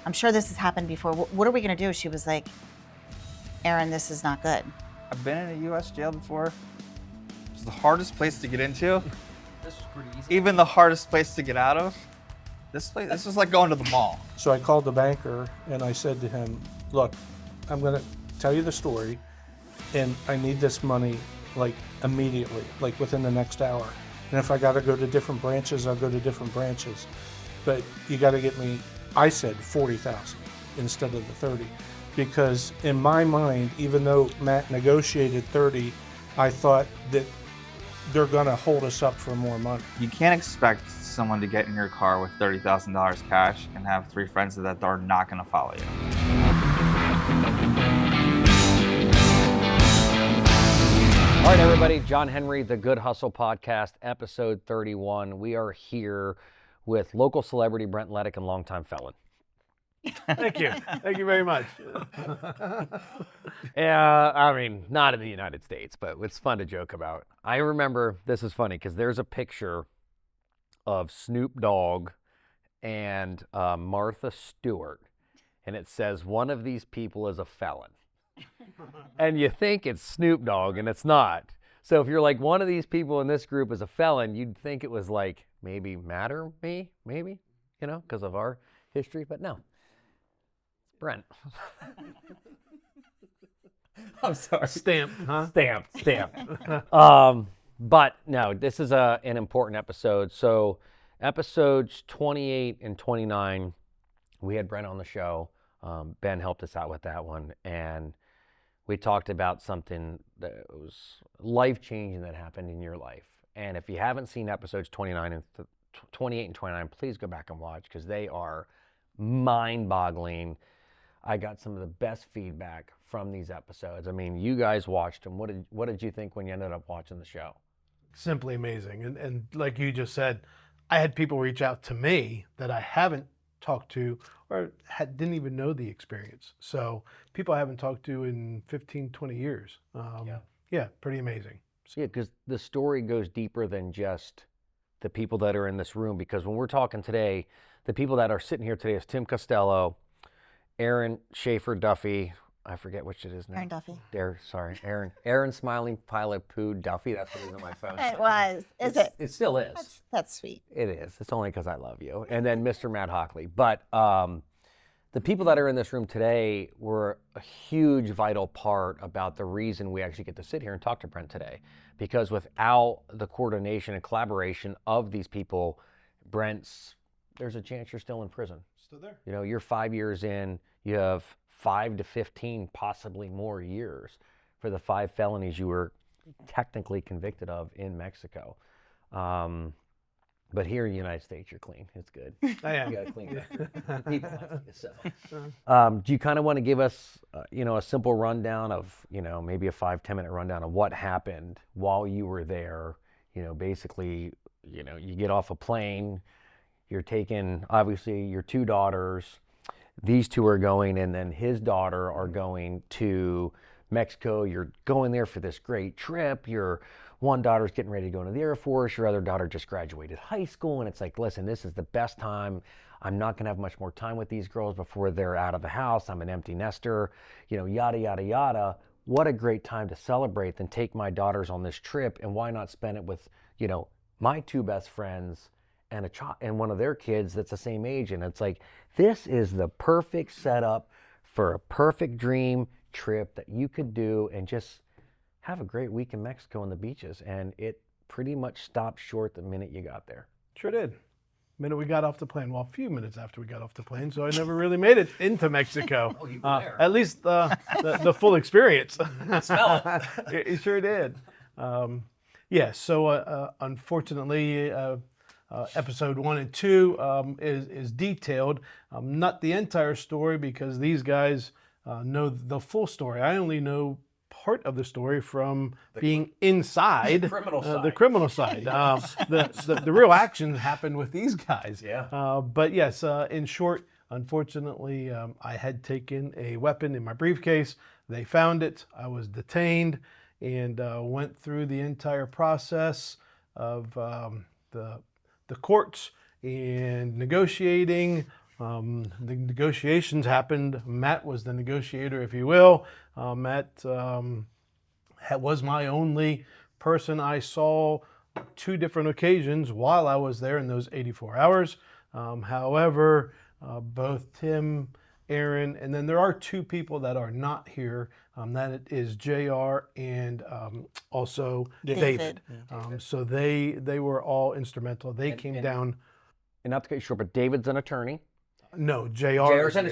I'm sure this has happened before. What are we going to do? She was like, Aaron, this is not good. I've been in a U.S. jail before. It's the hardest place to get into. This was pretty easy. Even the hardest place to get out of. This was like going to the mall. So I called the banker and I said to him, look, I'm going to tell you the story and I need this money like immediately, like within the next hour. And if I got to go to different branches, I'll go to different branches. But you got to get me, I said 40,000 instead of the 30. Because in my mind, even though Matt negotiated 30, I thought that they're gonna hold us up for more money. You can't expect someone to get in your car with $30,000 cash and have 3 friends that are not gonna follow you. All right, everybody. John Henry, The Good Hustle Podcast, episode 31. We are here with local celebrity Brent Lettich and longtime felon. Thank you. Thank you very much. Yeah, I mean, not in the United States, but it's fun to joke about. I remember, this is funny, because there's a picture of Snoop Dogg and Martha Stewart, and it says, one of these people is a felon. And you think it's Snoop Dogg, and it's not. So if you're like, one of these people in this group is a felon, you'd think it was like, maybe Matt or me, maybe, you know, because of our history, but no. Brent. I'm sorry. Stamped, huh? Stamped. But no, this is an important episode. So episodes 28 and 29, we had Brent on the show. Ben helped us out with that one. And we talked about something that was life-changing that happened in your life. And if you haven't seen episodes 28 and 29, please go back and watch because they are mind-boggling. I got some of the best feedback from these episodes. I mean, you guys watched them. What did you think when you ended up watching the show? Simply amazing. And like you just said, I had people reach out to me that I haven't talked to or didn't even know the experience. So people I haven't talked to in 15, 20 years. Yeah, pretty amazing. Yeah, because the story goes deeper than just the people that are in this room. Because when we're talking today, the people that are sitting here today is Tim Costello, Aaron Schaefer Duffy, I forget which it is now. Aaron Duffy. Aaron Smiling Pilot Poo Duffy, that's what it is on my phone. It was. Is it? It still is. That's sweet. It is. It's only because I love you. And then Mr. Matt Hockley. But the people that are in this room today were a huge, vital part about the reason we actually get to sit here and talk to Brent today. Because without the coordination and collaboration of these people, there's a chance you're still in prison. Still there. You know, you're 5 years in, you have 5 to 15, possibly more years for the 5 felonies you were technically convicted of in Mexico. But here in the United States, you're clean. It's good. I am. You got a clean record. People like you, so. Do you kind of want to give us, a simple rundown of, maybe a 5-10 minute rundown of what happened while you were there? Basically, you get off a plane, you're taking, obviously, your 2 daughters. These 2 are going, and then his daughter are going to Mexico. You're going there for this great trip. Your one daughter's getting ready to go into the Air Force. Your other daughter just graduated high school, and it's like, listen, this is the best time. I'm not going to have much more time with these girls before they're out of the house. I'm an empty nester, yada, yada, yada. What a great time to celebrate than take my daughters on this trip, and why not spend it with, my 2 best friends and one of their kids that's the same age. And it's like, this is the perfect setup for a perfect dream trip that you could do and just have a great week in Mexico on the beaches. And it pretty much stopped short the minute you got there. Sure did. Minute we got off the plane. Well, a few minutes after we got off the plane, so I never really made it into Mexico. Oh, you were there. At least the full experience. Smell it. It sure did. So unfortunately, episode 1 and 2 is detailed. Not the entire story because these guys know the full story. I only know part of the story from being inside the criminal side. The real action happened with these guys. Yeah. But yes, in short, unfortunately, I had taken a weapon in my briefcase. They found it. I was detained and went through the entire process of the courts and negotiating The negotiations happened. Matt was the negotiator, if you will. Matt was my only person I saw 2 different occasions while I was there in those 84 hours. However, both Tim, Aaron, and then there are 2 people that are not here. That is JR and also David. So they were all instrumental. They came down. And not to cut you short, but David's an attorney. No, JR's an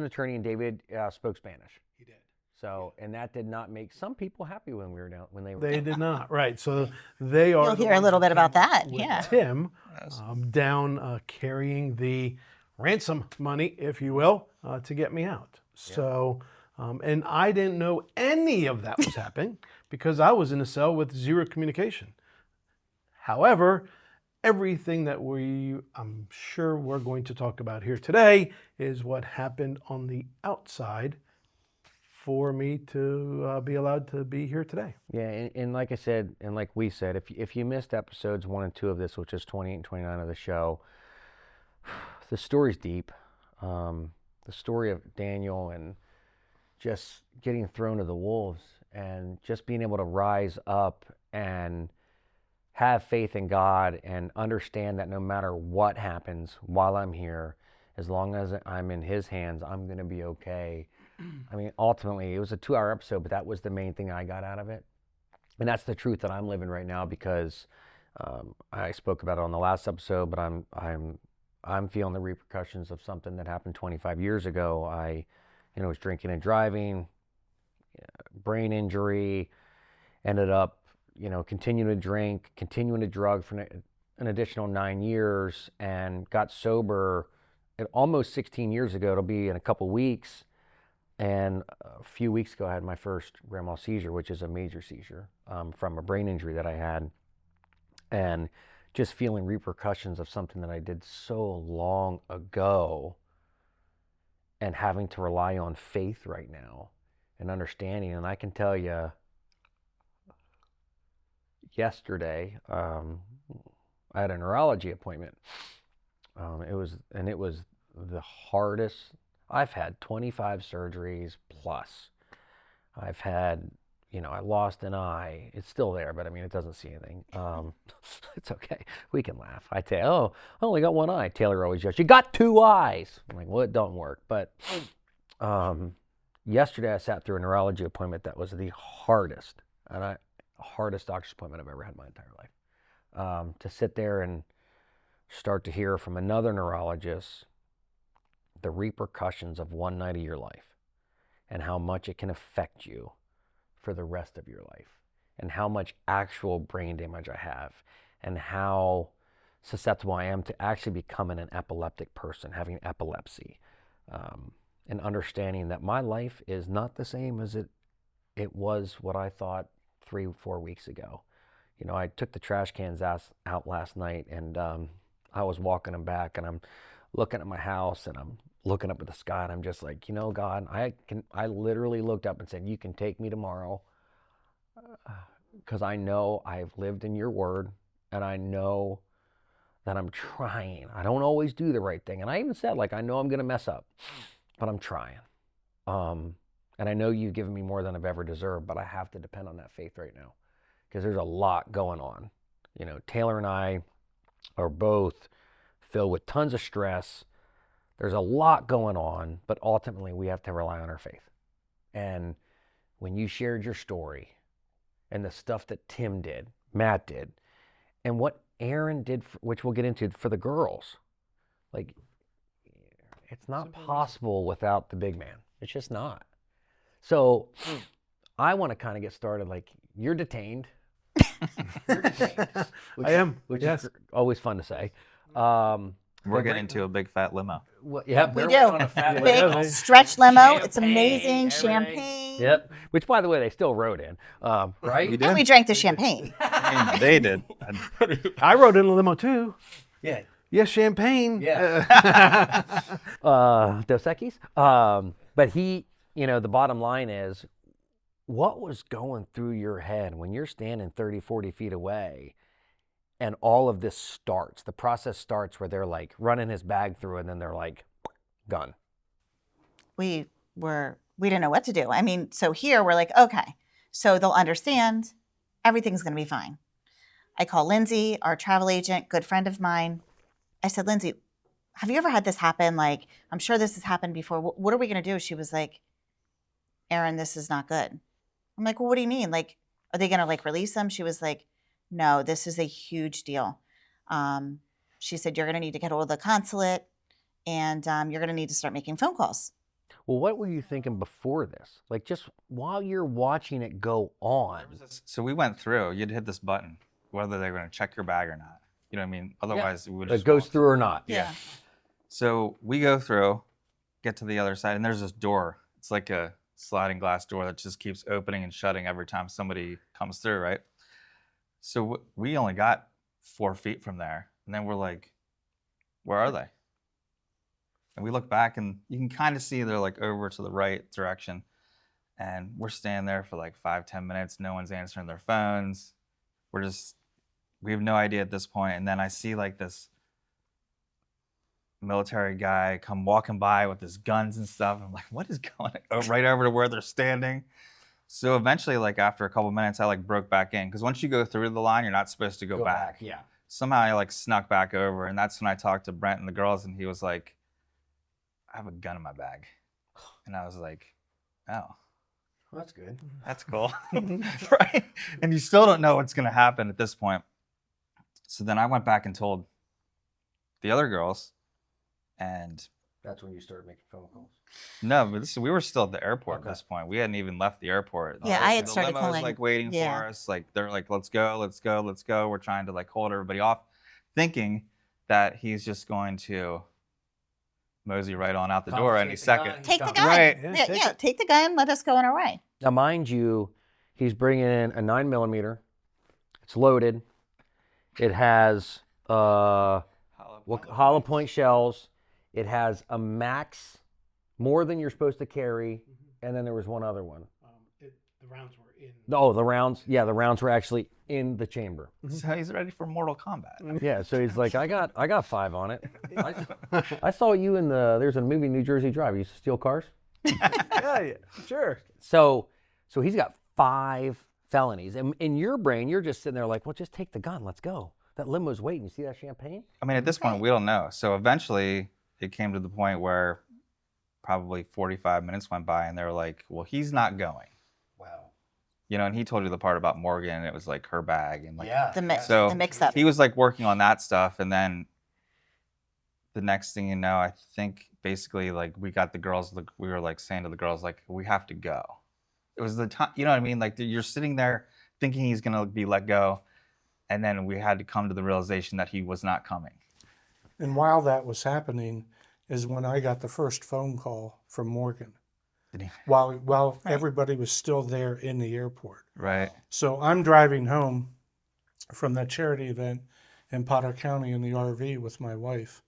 attorney, and David spoke Spanish. He did. So, and that did not make some people happy when we were down when they were. They did not, right? So they are. You'll hear a little bit about that. With Yeah. Tim down carrying the ransom money, if you will, to get me out. So, and I didn't know any of that was happening because I was in a cell with 0 communication. However, everything that I'm sure we're going to talk about here today is what happened on the outside for me to be allowed to be here today. Yeah, and like I said, and like we said, if you missed episodes 1 and 2 of this, which is 28 and 29 of the show, the story's deep. The story of Daniel and just getting thrown to the wolves and just being able to rise up and have faith in God and understand that no matter what happens while I'm here, as long as I'm in His hands, I'm going to be okay. I mean, ultimately, it was a 2-hour episode, but that was the main thing I got out of it. And that's the truth that I'm living right now because I spoke about it on the last episode, but I'm feeling the repercussions of something that happened 25 years ago. I was drinking and driving, brain injury, ended up continuing to drink, continuing to drug for an additional 9 years, and got sober almost 16 years ago. It'll be in a couple weeks. And a few weeks ago, I had my first grand mal seizure, which is a major seizure from a brain injury that I had. And just feeling repercussions of something that I did so long ago and having to rely on faith right now and understanding. And I can tell you, yesterday, I had a neurology appointment. It was the hardest. I've had 25 surgeries plus. I've had, I lost an eye. It's still there, but I mean, it doesn't see anything. It's okay. We can laugh. I tell you, oh, I only got one eye. Taylor always jokes, you got 2 eyes. I'm like, well, it don't work. But yesterday I sat through a neurology appointment that was the hardest doctor's appointment I've ever had in my entire life. To sit there and start to hear from another neurologist the repercussions of one night of your life and how much it can affect you for the rest of your life and how much actual brain damage I have and how susceptible I am to actually becoming an epileptic person, having epilepsy, and understanding that my life is not the same as it was what I thought 3-4 weeks ago. I took the trash cans out last night, and I was walking them back, and I'm looking at my house, and I'm looking up at the sky, and I'm just like, God, I literally looked up and said, you can take me tomorrow, because I know I've lived in your word, and I know that I'm trying. I don't always do the right thing, and I even said, I know I'm going to mess up, but I'm trying. And I know you've given me more than I've ever deserved, but I have to depend on that faith right now because there's a lot going on. Taylor and I are both filled with tons of stress. There's a lot going on, but ultimately we have to rely on our faith. And when you shared your story and the stuff that Tim did, Matt did, and what Aaron did, which we'll get into for the girls, it's not possible without the big man. It's just not. So I want to kind of get started. You're detained. You're detained. I am. Which yes. is always fun to say. We're getting into a big fat limo. Yep, We they're do. on a fat Big limo. stretch limo. It's Champagne, amazing. everything. Champagne. Yep. Which, by the way, they still rode in. Right? We And we drank the champagne. I mean, they did. I rode in a limo too. Yeah. Yes, champagne. Yeah. Dos Equis. But he, the bottom line is, what was going through your head when you're standing 30, 40 feet away and all of this starts? The process starts where they're running his bag through and then they're like, gun? We didn't know what to do. I mean, so here we're like, okay, so they'll understand. Everything's going to be fine. I call Lindsay, our travel agent, good friend of mine. I said, Lindsay, have you ever had this happen? Like, I'm sure this has happened before. What are we going to do? She was like, Erin, this is not good. I'm like, well, what do you mean? Like, are they going to like release them? She was like, no, this is a huge deal. She said, you're going to need to get hold of the consulate and you're going to need to start making phone calls. Well, what were you thinking before this? Like, just while you're watching it go on. So we went through. You'd hit this button, whether they're going to check your bag or not. You know what I mean? Otherwise, we would just It goes walk through or not. Yeah. So we go through, get to the other side, and there's this door. It's like a sliding glass door that just keeps opening and shutting every time somebody comes through, right? So we only got 4 feet from there, and then we're like, where are they? And we look back, and you can kind of see they're like over to the right direction. And we're standing there for like 5-10 minutes. No one's answering their phones. We have no idea at this point. And then I see like this military guy come walking by with his guns and stuff. I'm like, what is going on? Right over to where they're standing. So eventually, like after a couple minutes, I like broke back in. Because once you go through the line, you're not supposed to go back. Yeah. Somehow I like snuck back over. And that's when I talked to Brent and the girls. And he was like, I have a gun in my bag. And I was like, oh. Well, that's good. That's cool. Right? And you still don't know what's going to happen at this point. So then I went back and told the other girls. And That's when you started making phone calls. no, but we were still at the airport Okay. at this point. We hadn't even left the airport. Yeah, I had The started limo was calling. like waiting Yeah. for us. Like they're like, let's go, let's go, let's go. We're trying to like hold everybody off, thinking that he's just going to mosey right on out the door any second. Take the Done. gun. Right. Yeah, take the gun. Let us go on our way. Now, mind you, he's bringing in a 9mm. It's loaded. It has hollow point shells. It has a max, more than you're supposed to carry, and then there was one other one. The rounds were in. Oh, the rounds. Yeah, the rounds were actually in the chamber. So he's ready for Mortal Kombat. Yeah, so he's like, I got 5 on it. I saw you in there's a movie, New Jersey Drive. You used to steal cars. Yeah, sure. So he's got 5 felonies. And in your brain, you're just sitting there like, well, just take the gun. Let's go. That limo's waiting. You see that champagne? I mean, at this point, we don't know. So eventually, it came to the point where probably 45 minutes went by, and they were like, well, he's not going. Wow. You know, and he told you the part about Morgan, and it was like her bag. And like, Yeah. The mix, So the mix up. he was like working on that stuff. And then the next thing you know, I think basically like we got the girls, we were like saying to the girls, like, we have to go. It was the time, you know what I mean? Like you're sitting there thinking he's going to be let go. And then we had to come to the realization that he was not coming. And while that was happening is when I got the first phone call from Morgan. Did he? While everybody was still there in the airport. Right. So I'm driving home from that charity event in Potter County in the RV with my wife.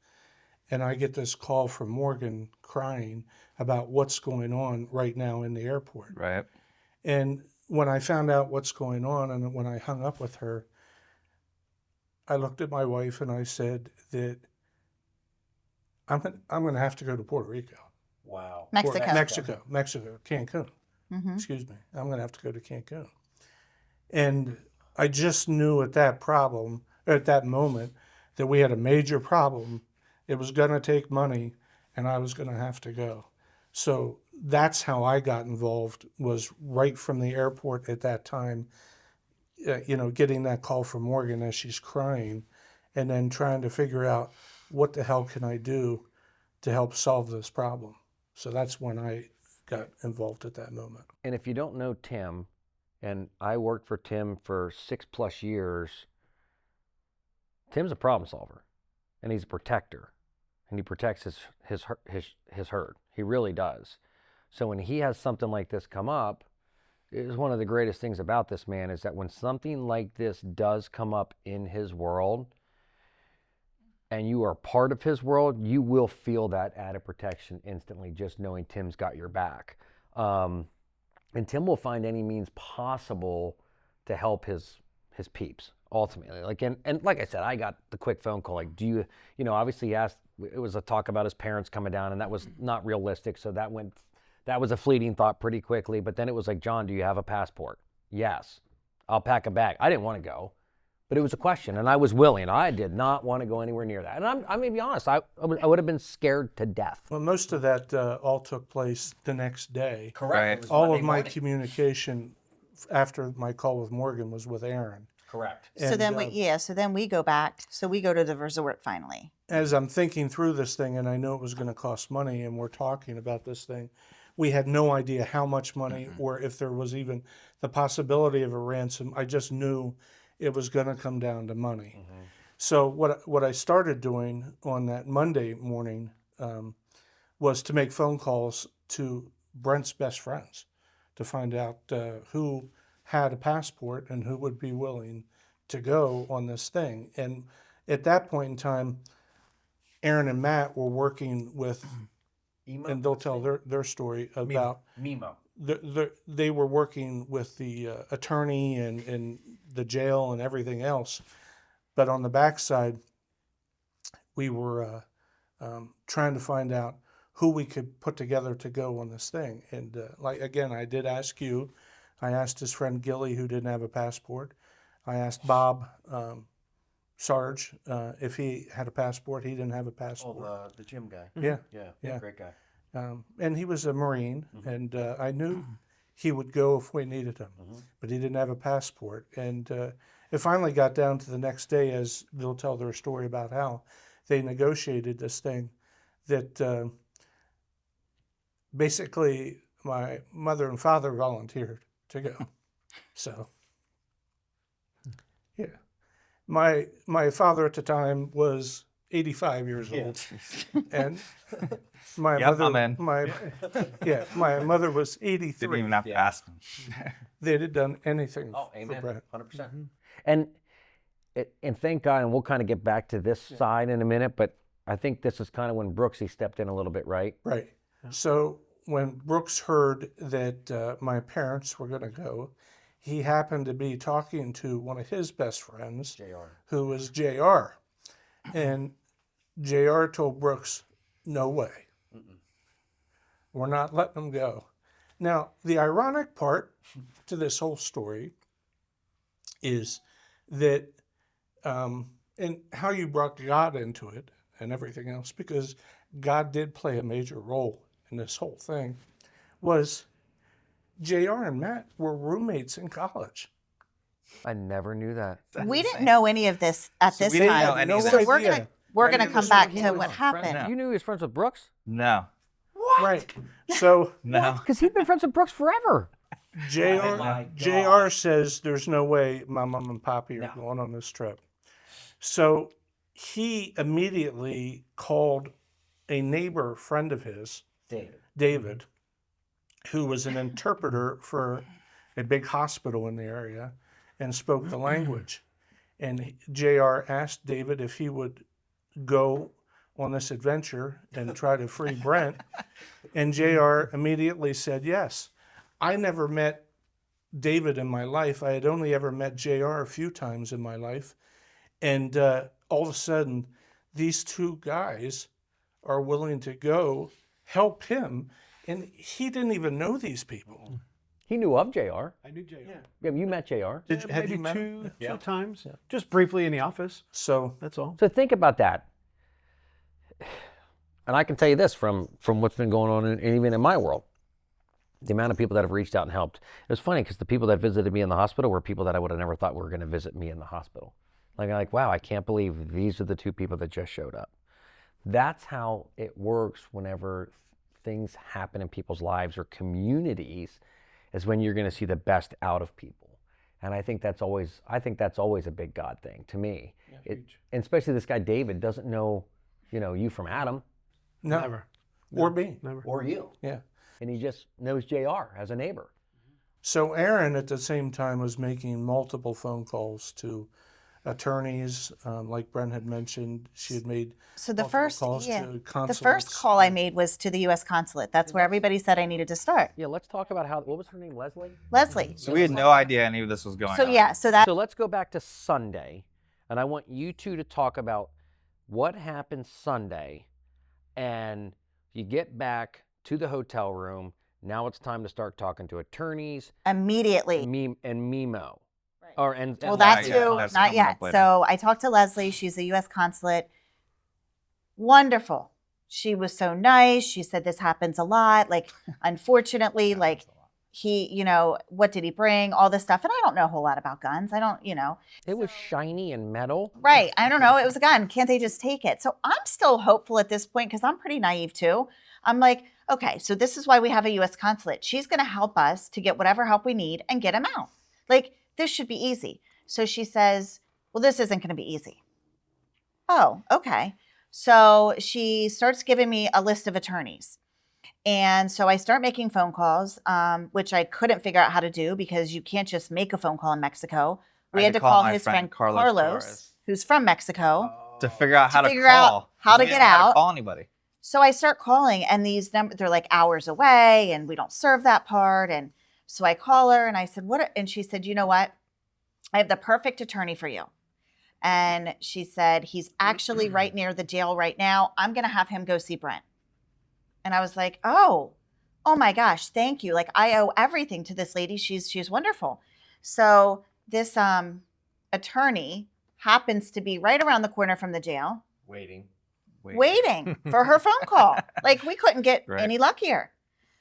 And I get this call from Morgan crying about what's going on right now in the airport. Right. And when I found out what's going on and when I hung up with her, I looked at my wife and I said that I'm going to have to go to Puerto Rico. Wow. Mexico. Mexico, Cancun. Mm-hmm. Excuse me. I'm going to have to go to Cancun. And I just knew at that moment, that we had a major problem. It was going to take money, and I was going to have to go. So that's how I got involved, was right from the airport at that time, getting that call from Morgan as she's crying, and then trying to figure out what the hell can I do to help solve this problem. So that's when I got involved at that moment. And if you don't know Tim, and I worked for Tim for 6+ years, Tim's a problem solver, and he's a protector, and he protects his herd. He really does. So when he has something like this come up, is one of the greatest things about this man is that when something like this does come up in his world, and you are part of his world, you will feel that added protection instantly, just knowing Tim's got your back. And Tim will find any means possible to help his peeps ultimately. Like and like I said, I got the quick phone call. Like, do you obviously he asked it was a talk about his parents coming down, and that was not realistic. So that was a fleeting thought pretty quickly. But then it was like, John, do you have a passport? Yes. I'll pack a bag. I didn't want to go, but it was a question, and I was willing. I did not want to go anywhere near that. And I'm going to be honest, I would have been scared to death. Well, most of that all took place the next day. Correct. Right. It was All Monday of my morning. communication after my call with Morgan was with Aaron. Correct. So And, then we go back. So we go to the resort finally. as I'm thinking through this thing, and I know it was going to cost money, and we're talking about this thing, we had no idea how much money or if there was even the possibility of a ransom. I just knew it was going to come down to money. So what I started doing on that Monday morning was to make phone calls to Brent's best friends to find out who had a passport and who would be willing to go on this thing. And at that point in time, Aaron and Matt were working with, and they'll tell their story about, Mimo. they were working with the attorney and the jail and everything else. But on the backside, we were trying to find out who we could put together to go on this thing. And like again, I did ask you. I asked his friend Gilly, who didn't have a passport. I asked Bob Sarge if he had a passport. He didn't have a passport. Oh, the gym guy. Yeah, Yeah, great guy. and he was a Marine, and I knew he would go if we needed him, but he didn't have a passport. And it finally got down to the next day, as they'll tell their story about how they negotiated this thing, that basically my mother and father volunteered to go. So, yeah. My father at the time was 85 years old, and my Yep, mother, I'm in. my mother was 83. Didn't even have to ask him. They'd have done anything Oh, for amen. Brent. 100%. And thank God, and we'll kind of get back to this side in a minute, but I think this is kind of when Brooksy stepped in a little bit, right? Right. So when Brooks heard that my parents were going to go, he happened to be talking to one of his best friends, JR. who was JR. And JR told Brooks, no way. We're not letting them go. Now, the ironic part to this whole story is that, and how you brought God into it and everything else, because God did play a major role in this whole thing, was JR and Matt were roommates in college. I never knew that. We didn't know any of this at So this we didn't know time. any of So this. we're gonna come back to what No. happened. You knew he was friends with Brooks? No. Right. So No. Because he's been friends with Brooks forever. JR says there's no way my mom and papi are going on this trip. So he immediately called a neighbor friend of his, David, who was an interpreter for a big hospital in the area and spoke the language. And JR asked David if he would go on this adventure and try to free Brent. And JR immediately said yes. I never met David in my life. I had only ever met JR a few times in my life. And all of a sudden, these two guys are willing to go help him. And he didn't even know these people. He knew of JR. I knew JR. Yeah, you met JR. Have Maybe you met him? two times, just briefly in the office. So That's all. So think about that. And I can tell you this from what's been going on and even in my world. The amount of people that have reached out and helped. It was funny because the people that visited me in the hospital were people that I would have never thought were going to visit me in the hospital. Like, wow, I can't believe these are the two people that just showed up. That's how it works whenever things happen in people's lives or communities, is when you're going to see the best out of people. And I think that's always a big God thing to me. And especially this guy David doesn't know, you from Adam. no, Never. or me. Never. Or you. Yeah. And he just knows JR as a neighbor. So Aaron at the same time was making multiple phone calls to attorneys, like Brent had mentioned. She had made So the multiple first, calls yeah, to the consulates. first call I made was to the U.S. consulate. That's where everybody said I needed to start. Yeah, let's talk about what was her name, Leslie? Leslie. So we had no idea any of this was going So on. yeah, so that So let's go back to Sunday, and I want you two to talk about what happened Sunday And you get back to the hotel room. Now it's time to start talking to attorneys Immediately. and Mimo. Right. Or and Well, Not that yet. too, That's not coming yet. up later. So I talked to Leslie. She's the U.S. consulate. Wonderful. She was so nice. She said this happens a lot. Like, unfortunately, like he, what did he bring? All this stuff. And I don't know a whole lot about guns. I don't, it was shiny and metal. Right. I don't know. It was a gun. Can't they just take it? So I'm still hopeful at this point because I'm pretty naive too. I'm like, okay, so this is why we have a U.S. consulate. She's going to help us to get whatever help we need and get him out. Like, this should be easy. So she says, well, this isn't going to be easy. Oh, okay. So she starts giving me a list of attorneys. And so I start making phone calls, which I couldn't figure out how to do because you can't just make a phone call in Mexico. We had to call my his friend Carlos, Torres who's from Mexico, to figure out how to figure out call. how to We get didn't know how to out. call anybody. So I start calling, and these numbers, they're like hours away, and we don't serve that part. And so I call her, and I said, "What?" And she said, "You know what? I have the perfect attorney for you." And she said, "He's actually right near the jail right now. I'm going to have him go see Brent." And I was like, oh my gosh, thank you. Like, I owe everything to this lady. She's wonderful. So this attorney happens to be right around the corner from the jail, waiting for her phone call. Like, we couldn't get Right. any luckier.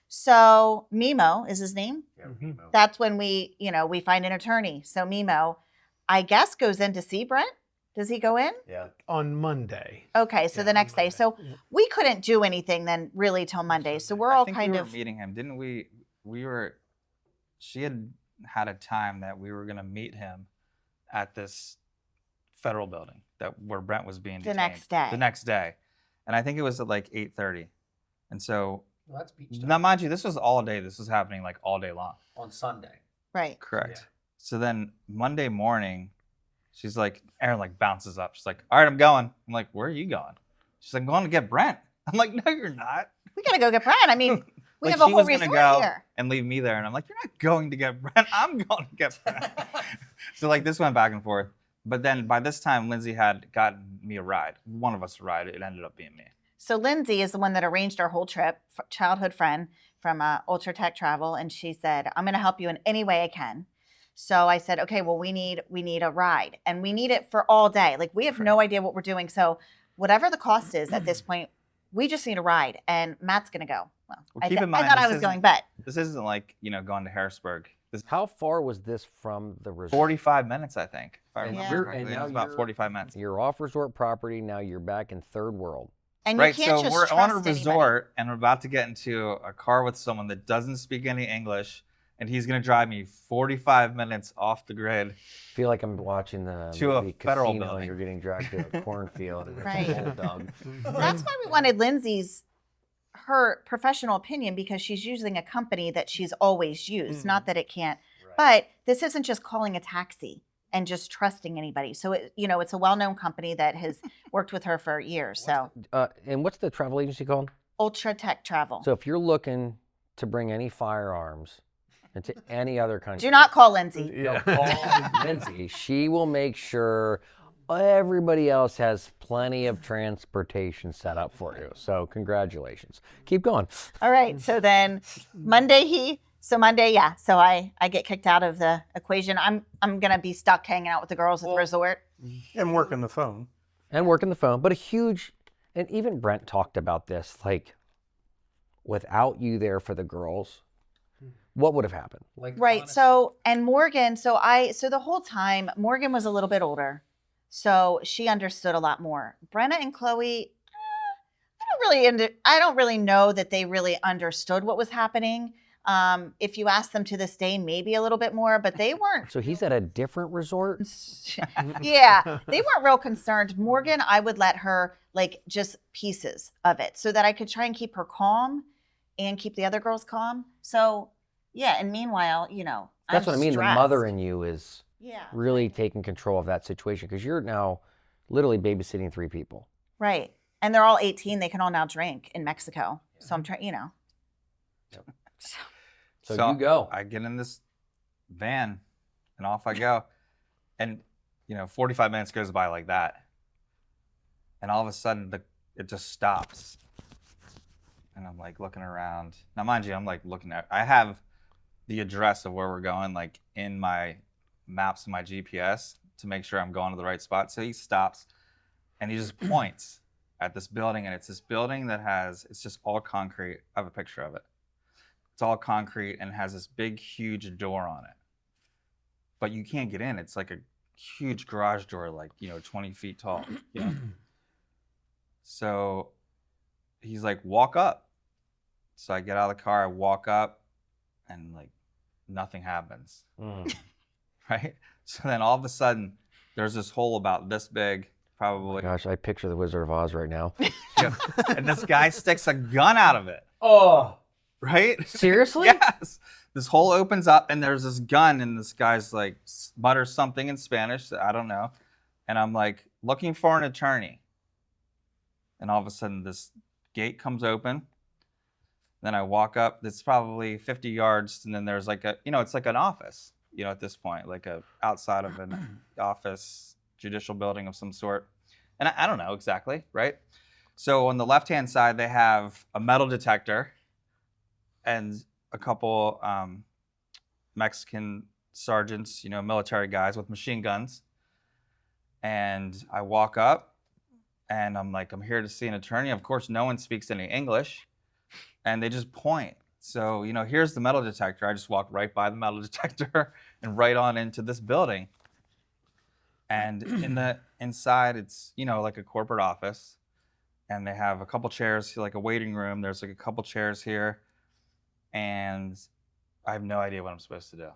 So Mimo is his name. Mhm. That's when we find an attorney. So Mimo, I guess, goes in to see Brent. Does he go in? Yeah. On Monday. Okay, so Yeah, the next day. Monday. So we couldn't do anything then really till Monday. So we're all I think kind we were of meeting him, didn't we? She had a time that we were going to meet him at this federal building where Brent was being The detained. next day. The next day. And I think it was at like 8:30. And so, Well, that's beach now mind you, this was all day. This was happening like all day long. on Sunday. right. Correct. Yeah. So then Monday morning, she's like, Erin like bounces up. She's like, all right, I'm going. I'm like, where are you going? She's like, I'm going to get Brent. I'm like, no, you're not. We gotta go get Brent. I mean, we Like, have a she whole was gonna resort go here. and leave me there. And I'm like, you're not going to get Brent. I'm going to get Brent. So like this went back and forth. But then by this time, Lindsay had gotten me a ride. One of us a ride. It ended up being me. So Lindsay is the one that arranged our whole trip, childhood friend from Ultra Tech Travel, and she said, "I'm going to help you in any way I can." So I said, "Okay, well, we need a ride, and we need it for all day. Like, we have no idea what we're doing. So whatever the cost is at this point, we just need a ride, and Matt's going to go." Well, Well, keep in I mind, thought I this was isn't- going, but This isn't like, going to Harrisburg. This is How far was this from the resort? 45 minutes, I think. If I And remember you're- correctly. and It now was about you're- 45 minutes. You're off resort property. Now you're back in third world. and Right, you can't so just we're trust on a anybody. resort and we're about to get into a car with someone that doesn't speak any English, and he's going to drive me 45 minutes off the grid. Feel like I'm watching the To a movie federal Casino building. and you're getting dragged to a cornfield. And Right. It's a bulldog. That's why we wanted her professional opinion, because she's using a company that she's always used. Not that it can't, but this isn't just calling a taxi and just trusting anybody. So it's a well-known company that has worked with her for years. So And what's the travel agency called? Ultra Tech Travel. So if you're looking to bring any firearms into any other country, Do not call Lindsay. Yeah. call Lindsay. She will make sure everybody else has plenty of transportation set up for you. So congratulations. Keep going. All right. So then Monday, So I get kicked out of the equation. I'm gonna be stuck hanging out with the girls at the resort. And working the phone. And working the phone. But and even Brent talked about this, like, without you there for the girls, what would have happened? Like, Right. So, and Morgan, so the whole time Morgan was a little bit older, so she understood a lot more. Brenna and Chloe, I don't really know that they really understood what was happening. If you ask them to this day, maybe a little bit more, but they weren't. So he's at a different resort? Yeah, they weren't real concerned. Morgan, I would let her like just pieces of it so that I could try and keep her calm and keep the other girls calm. So yeah, and meanwhile, That's what I mean. stressed. The mother in you is Yeah. really taking control of that situation because you're now literally babysitting 3 people. Right. And they're all 18. They can all now drink in Mexico. So I'm trying, So you go. I get in this van and off I go. And, 45 minutes goes by like that. And all of a sudden, it just stops. and I'm like looking around. Now, mind you, I'm like looking at, I have the address of where we're going, like in my maps and my GPS to make sure I'm going to the right spot. So he stops and he just points at this building, and it's this building that has, it's just all concrete. I have a picture of it. It's all concrete and has this big, huge door on it. But you can't get in. It's like a huge garage door, like, 20 feet tall. So he's like, walk up. So I get out of the car, I walk up, and like nothing happens. Right? So then all of a sudden, there's this hole about this big, probably. Gosh, I picture the Wizard of Oz right now. And this guy sticks a gun out of it. Oh, Right? seriously? Yes. This hole opens up, and there's this gun, and this guy's like mutters something in Spanish that I don't know. And I'm like, looking for an attorney. And all of a sudden, this gate comes open. Then I walk up. It's probably 50 yards, and then there's like a, it's like an office, at this point, like a outside of an office, judicial building of some sort. And I don't know exactly, right? So on the left-hand side, they have a metal detector and a couple Mexican sergeants, military guys with machine guns. And I walk up, and I'm like, I'm here to see an attorney. Of course, no one speaks any English. And they just point. So, here's the metal detector. I just walked right by the metal detector and right on into this building. And inside, it's, like a corporate office. And they have a couple chairs, like a waiting room. There's like a couple chairs here. And I have no idea what I'm supposed to do.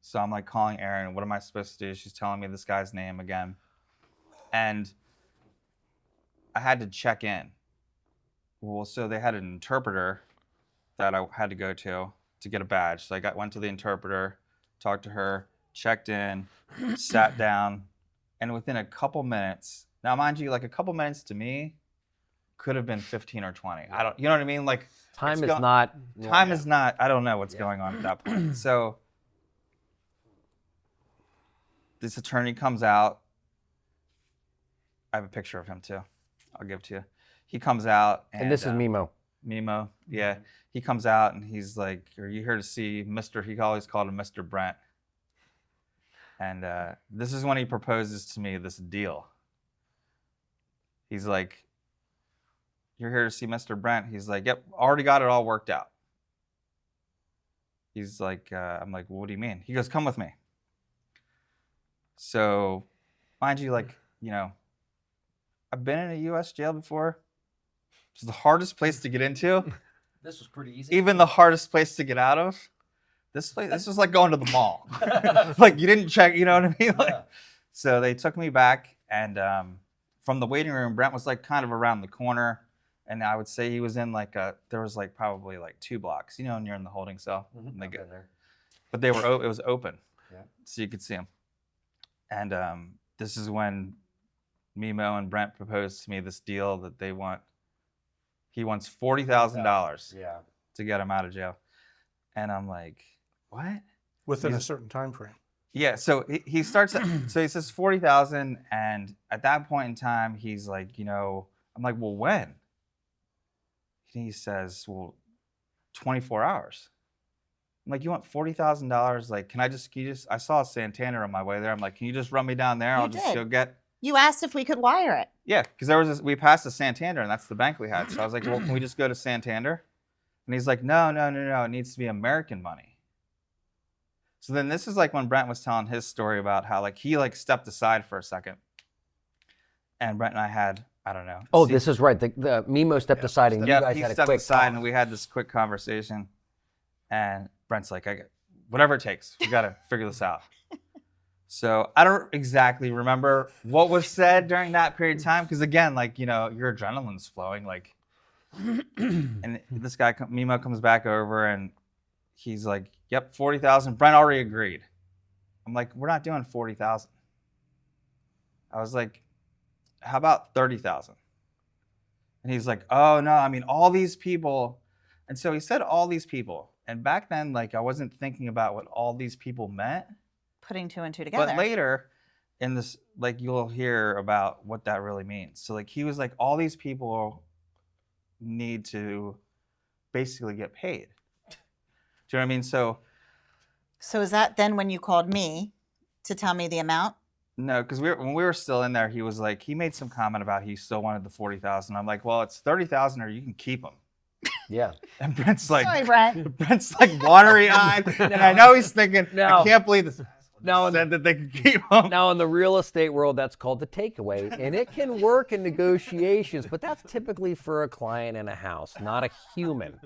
So I'm like calling Erin, what am I supposed to do? She's telling me this guy's name again. And I had to check in. Well, so they had an interpreter that I had to go to get a badge. So I went to the interpreter, talked to her, checked in, sat down, and within a couple minutes, now mind you, like a couple minutes to me could have been 15 or 20. I don't, you know what I mean? Like Time is not. time is not, I don't know what's going on at that point. So this attorney comes out. I have a picture of him too. I'll give it to you. He comes out. And this is Mimo. Mimo, yeah. He comes out and he's like, are you here to see Mr. He always called him Mr. Brent. And this is when he proposes to me this deal. He's like, you're here to see Mr. Brent? He's like, yep, already got it all worked out. He's like, I'm like, well, what do you mean? He goes, come with me. So, mind you, like, I've been in a U.S. jail before. It's the hardest place to get into. This was pretty easy. Even the hardest place to get out of. This was like going to the mall. Like you didn't check, you know what I mean? Like, so they took me back, and from the waiting room, Brent was like kind of around the corner, and I would say he was in like there was like probably like 2 blocks, when you're in the holding cell. Mm-hmm. But they were it was open, yeah, so you could see him. And this is when Mimo and Brent proposed to me this deal that they want. He wants $40,000 yeah, to get him out of jail. And I'm like, what? Within a certain time frame. Yeah, so he starts, so he says 40,000, and at that point in time, he's like, I'm like, well, when? And he says, well, 24 hours. I'm like, you want $40,000? Like, can you just, I saw a Santander on my way there. I'm like, can you just run me down there? I'll just go get. You asked if we could wire it. Yeah, because we passed a Santander, and that's the bank we had. So I was like, well, can we just go to Santander? And he's like, no, it needs to be American money. So then this is like when Brent was telling his story about how like he like stepped aside for a second. And Brent and I had, I don't know. Oh, this is right. The Mimo stepped aside, and you guys he had a stepped quick aside, talk. and we had this quick conversation. And Brent's like, whatever it takes, we got to figure this out. So I don't exactly remember what was said during that period of time. Because again, like, your adrenaline's flowing. Like, and this guy, Mimo, comes back over and he's like, yep, 40,000. Brent already agreed. I'm like, we're not doing 40,000. I was like, how about 30,000? And he's like, oh no, I mean, all these people. And so he said all these people. And back then, like, I wasn't thinking about what all these people meant. Putting 2 and 2 together. But later in this, like, you'll hear about what that really means. So like he was like, all these people need to basically get paid. Do you know what I mean? So is that then when you called me to tell me the amount? no, because when we were still in there, he was like, he made some comment about he still wanted the 40,000. I'm like, well, it's 30,000 or you can keep them. Yeah. And Brent's like, Sorry, Brent. Brent's like watery eyed, and I know he's thinking, No. I can't believe this. No. Said that they can keep them. Now, in the real estate world, that's called the takeaway, and it can work in negotiations, but that's typically for a client in a house, not a human.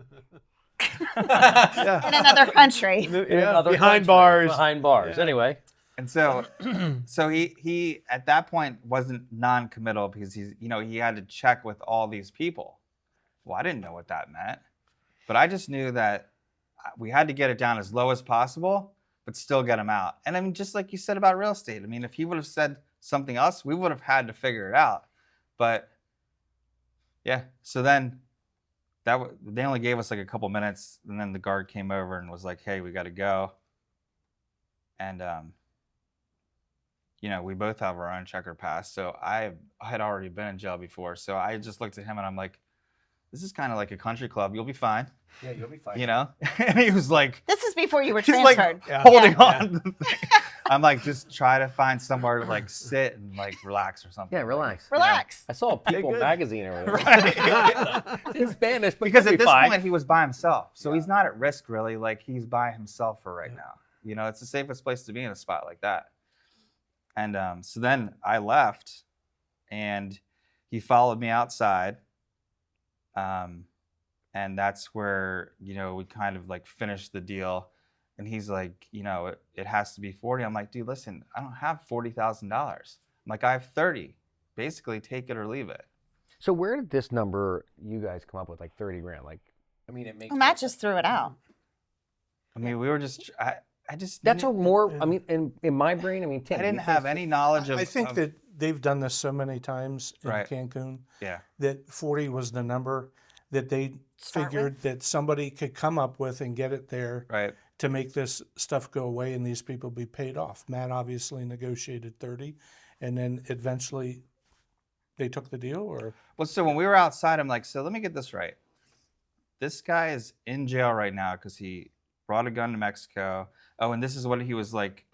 In another country. In another behind country. bars. Behind bars. Anyway. And so, he at that point wasn't non-committal because he had to check with all these people. Well, I didn't know what that meant, but I just knew that we had to get it down as low as possible, but still get him out. And I mean, just like you said about real estate, I mean, if he would have said something else, we would have had to figure it out. But yeah, so then they only gave us like a couple minutes, and then the guard came over and was like, "Hey, we got to go." And we both have our own checkered past. So I had already been in jail before. So I just looked at him and I'm like, this is kind of like a country club. You'll be fine. Yeah, you'll be fine. And he was like, This is before you were he's like transferred. holding on. I'm like, just try to find somewhere to like sit and like relax or something. Yeah, relax. Relax. I saw a People good. magazine over there. Right. In Spanish, but Because you'll at be this fine. point he was by himself. So he's not at risk really. Like he's by himself for right now. It's the safest place to be in a spot like that. And so then I left and he followed me outside. And that's where, we kind of like finished the deal. And he's like, it has to be 40. I'm like, dude, listen, I don't have $40,000. I'm like, I have 30. Basically, take it or leave it. So where did this number you guys come up with, like 30 grand? Like, I mean, it makes. Well, Matt just threw it out. I mean, we were just, I just. That's a didn't- more. I mean, in my brain, I mean, Tim, I didn't have any knowledge of. I think of- that they've done this so many times in Right. Cancun Yeah. that 40 was the number that they Start figured that somebody could come up with and get it there Right. to make this stuff go away and these people be paid off. Matt obviously negotiated 30, and then eventually they took the deal, or Well, so when we were outside, I'm like, so let me get this right. This guy is in jail right now because he brought a gun to Mexico. Oh, and this is what he was like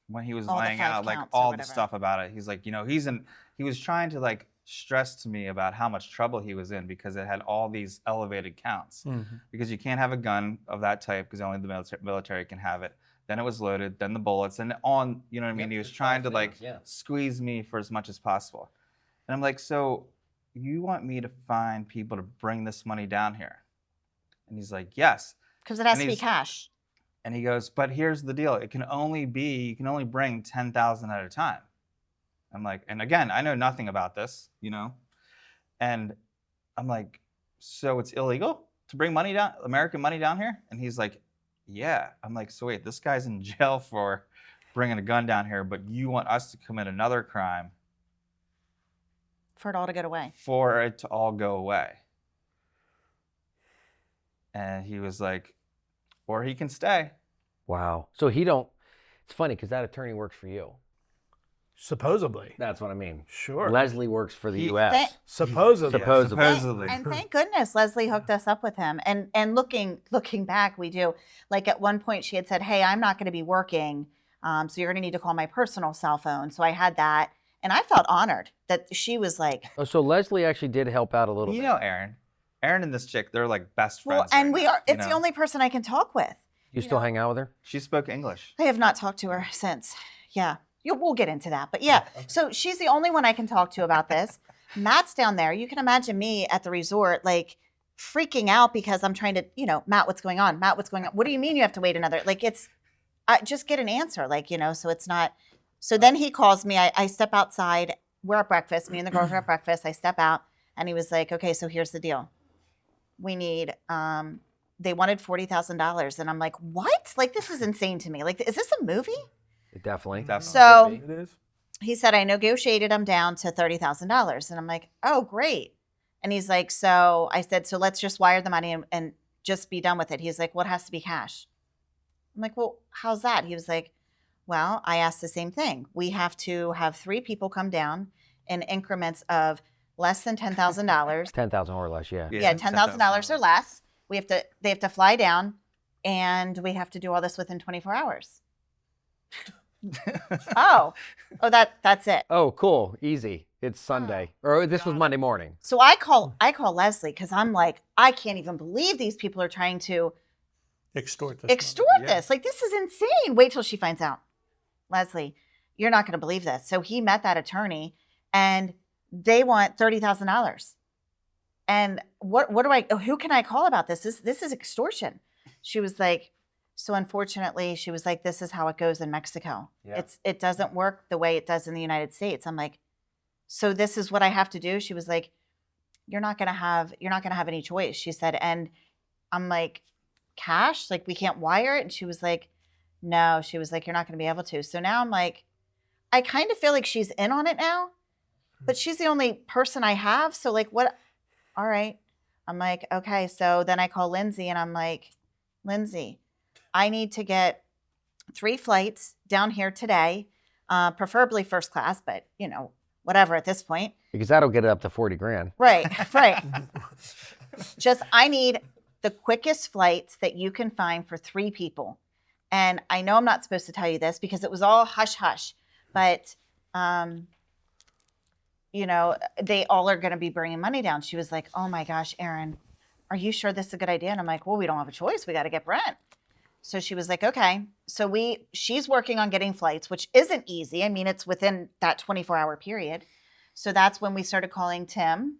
when he was All the laying 5 out, like counts or all the whatever. stuff about it. He's like, he was trying to like stress to me about how much trouble he was in because it had all these elevated counts. Because you can't have a gun of that type because only the military can have it. Then it was loaded, then the bullets, and on, you know what I mean? He was trying to like squeeze me for as much as possible. And I'm like, so you want me to find people to bring this money down here? And he's like, yes. Because it has And to be he's- cash. And he goes, but here's the deal. You can only bring 10,000 at a time. I'm like, and again, I know nothing about this, and I'm like, so it's illegal to bring money down, American money down here? And he's like, yeah. I'm like, so wait, this guy's in jail for bringing a gun down here, but you want us to commit another crime For it all to get away. for it to all go away? And he was like, or he can stay. Wow. So he don't. It's funny because that attorney works for you. Supposedly. That's what I mean. Sure. Leslie works for the He- U.S. Thank- Supposedly. Supposedly. Supposedly. And thank goodness Leslie hooked us up with him. And looking back, we do. Like at one point she had said, hey, I'm not going to be working, so you're going to need to call my personal cell phone. So I had that. And I felt honored that she was like, Oh, so Leslie actually did help out a little You bit. know Aaron. Aaron and this chick, they're like best friends. well, and right we now, are, it's the only person I can talk with. You still hang out with her? She spoke English. I have not talked to her since. Yeah. We'll get into that. But yeah, so she's the only one I can talk to about this. Matt's down there. You can imagine me at the resort, like freaking out because I'm trying to, Matt, what's going on? Matt, what's going on? What do you mean you have to wait another? Like just get an answer, so it's not. So then he calls me. I step outside. We're at breakfast. Me and the girls are at breakfast. I step out and he was like, okay, so here's the deal. We need, they wanted $40,000. And I'm like, what? Like, this is insane to me. Like, is this a movie? Definitely. So It is. he said, I negotiated them down to $30,000. And I'm like, oh, great. And he's like, so I said, so let's just wire the money and just be done with it. He's like, well, it has to be cash. I'm like, well, how's that? He was like, well, I asked the same thing. We have to have 3 people come down in increments of less than $10,000. 10,000 or less, yeah. Yeah, $10,000 or less. they have to fly down, and we have to do all this within 24 hours. Oh, that's it. Oh, cool. Easy. It's Sunday. Or this was Monday morning. So I call Leslie because I'm like, I can't even believe these people are trying to Extort this. extort this. Like, this is insane. Wait till she finds out. Leslie, you're not going to believe this. So he met that attorney, and they want $30,000. And who can I call about this? This is extortion. She was like, so unfortunately, she was like, this is how it goes in Mexico. Yeah. It doesn't work the way it does in the United States. I'm like, so this is what I have to do? She was like, you're not going to have any choice. She said, and I'm like, cash? Like, we can't wire it? And she was like, no. She was like, you're not going to be able to. So now I'm like, I kind of feel like she's in on it now, but she's the only person I have. So like, what? All right. I'm like, okay. So then I call Lindsay, and I'm like, Lindsay, I need to get 3 flights down here today, preferably first class, but whatever at this point. Because that'll get it up to 40 grand. Right. Just, I need the quickest flights that you can find for 3 people. And I know I'm not supposed to tell you this because it was all hush hush, but, they all are going to be bringing money down. She was like, oh my gosh, Erin, are you sure this is a good idea? And I'm like, well, we don't have a choice. We got to get Brent. So she was like, okay. So she's working on getting flights, which isn't easy. I mean, it's within that 24-hour period. So that's when we started calling Tim.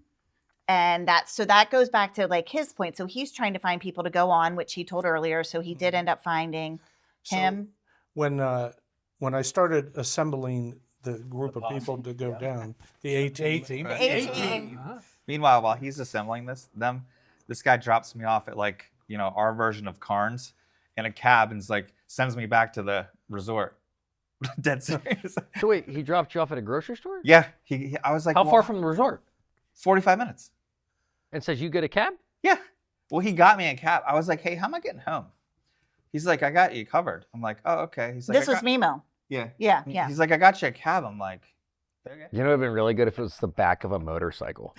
And that goes back to like his point. So he's trying to find people to go on, which he told earlier. So he did end up finding Tim. So when I started assembling the group of people to go down, the A-team. The A-team. Meanwhile, while he's assembling this guy drops me off at like, our version of Carnes in a cab, and like sends me back to the resort. Dead serious. So wait, he dropped you off at a grocery store? Yeah. I was like, How far from the resort? 45 minutes. And says you get a cab? Yeah. Well, he got me a cab. I was like, hey, how am I getting home? He's like, I got you covered. I'm like, oh, okay. He's like, This was Mimo. Yeah. Yeah. He's like, I got you a cab. I'm like, there you go. You know, it would have been really good if it was the back of a motorcycle.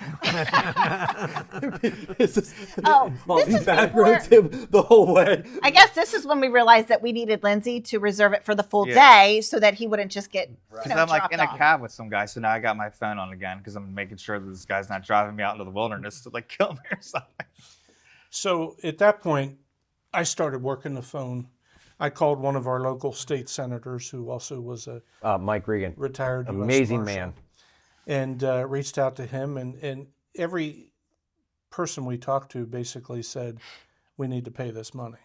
This is back before- roads him the whole way. I guess this is when we realized that we needed Lindsay to reserve it for the full Yeah. day so that he wouldn't just get Because I'm like dropped in a off. cab with some guy, so now I got my phone on again because I'm making sure that this guy's not driving me out into the wilderness to like kill me or something. So at that point, I started working the phone. I called one of our local state senators, who also was a Mike Regan. retired US Amazing Marshal, man. and reached out to him. And every person we talked to basically said, we need to pay this money.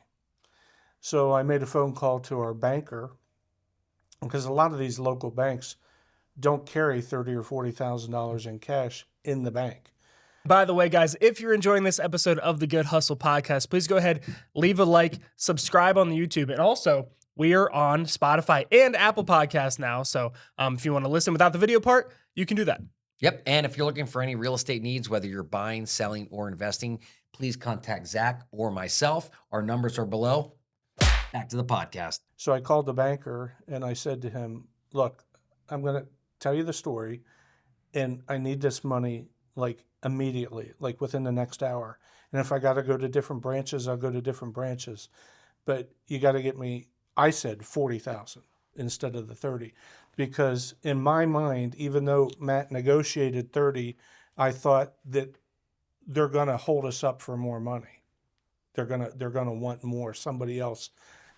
So I made a phone call to our banker, because a lot of these local banks don't carry $30,000 or $40,000 in cash in the bank. By the way, guys, if you're enjoying this episode of the Good Hustle podcast, please go ahead, leave a like, subscribe on the YouTube. And also, we are on Spotify and Apple Podcasts now. So if you want to listen without the video part, you can do that. Yep. And if you're looking for any real estate needs, whether you're buying, selling, or investing, please contact Zach or myself. Our numbers are below. Back to the podcast. So I called the banker and I said to him, look, I'm going to tell you the story, and I need this money like immediately, like within the next hour. And if I got to go to different branches, I'll go to different branches. But you got to get me, I said 40,000 instead of the 30, because in my mind, even though Matt negotiated 30, I thought that they're going to hold us up for more money. They're going to want more. Somebody else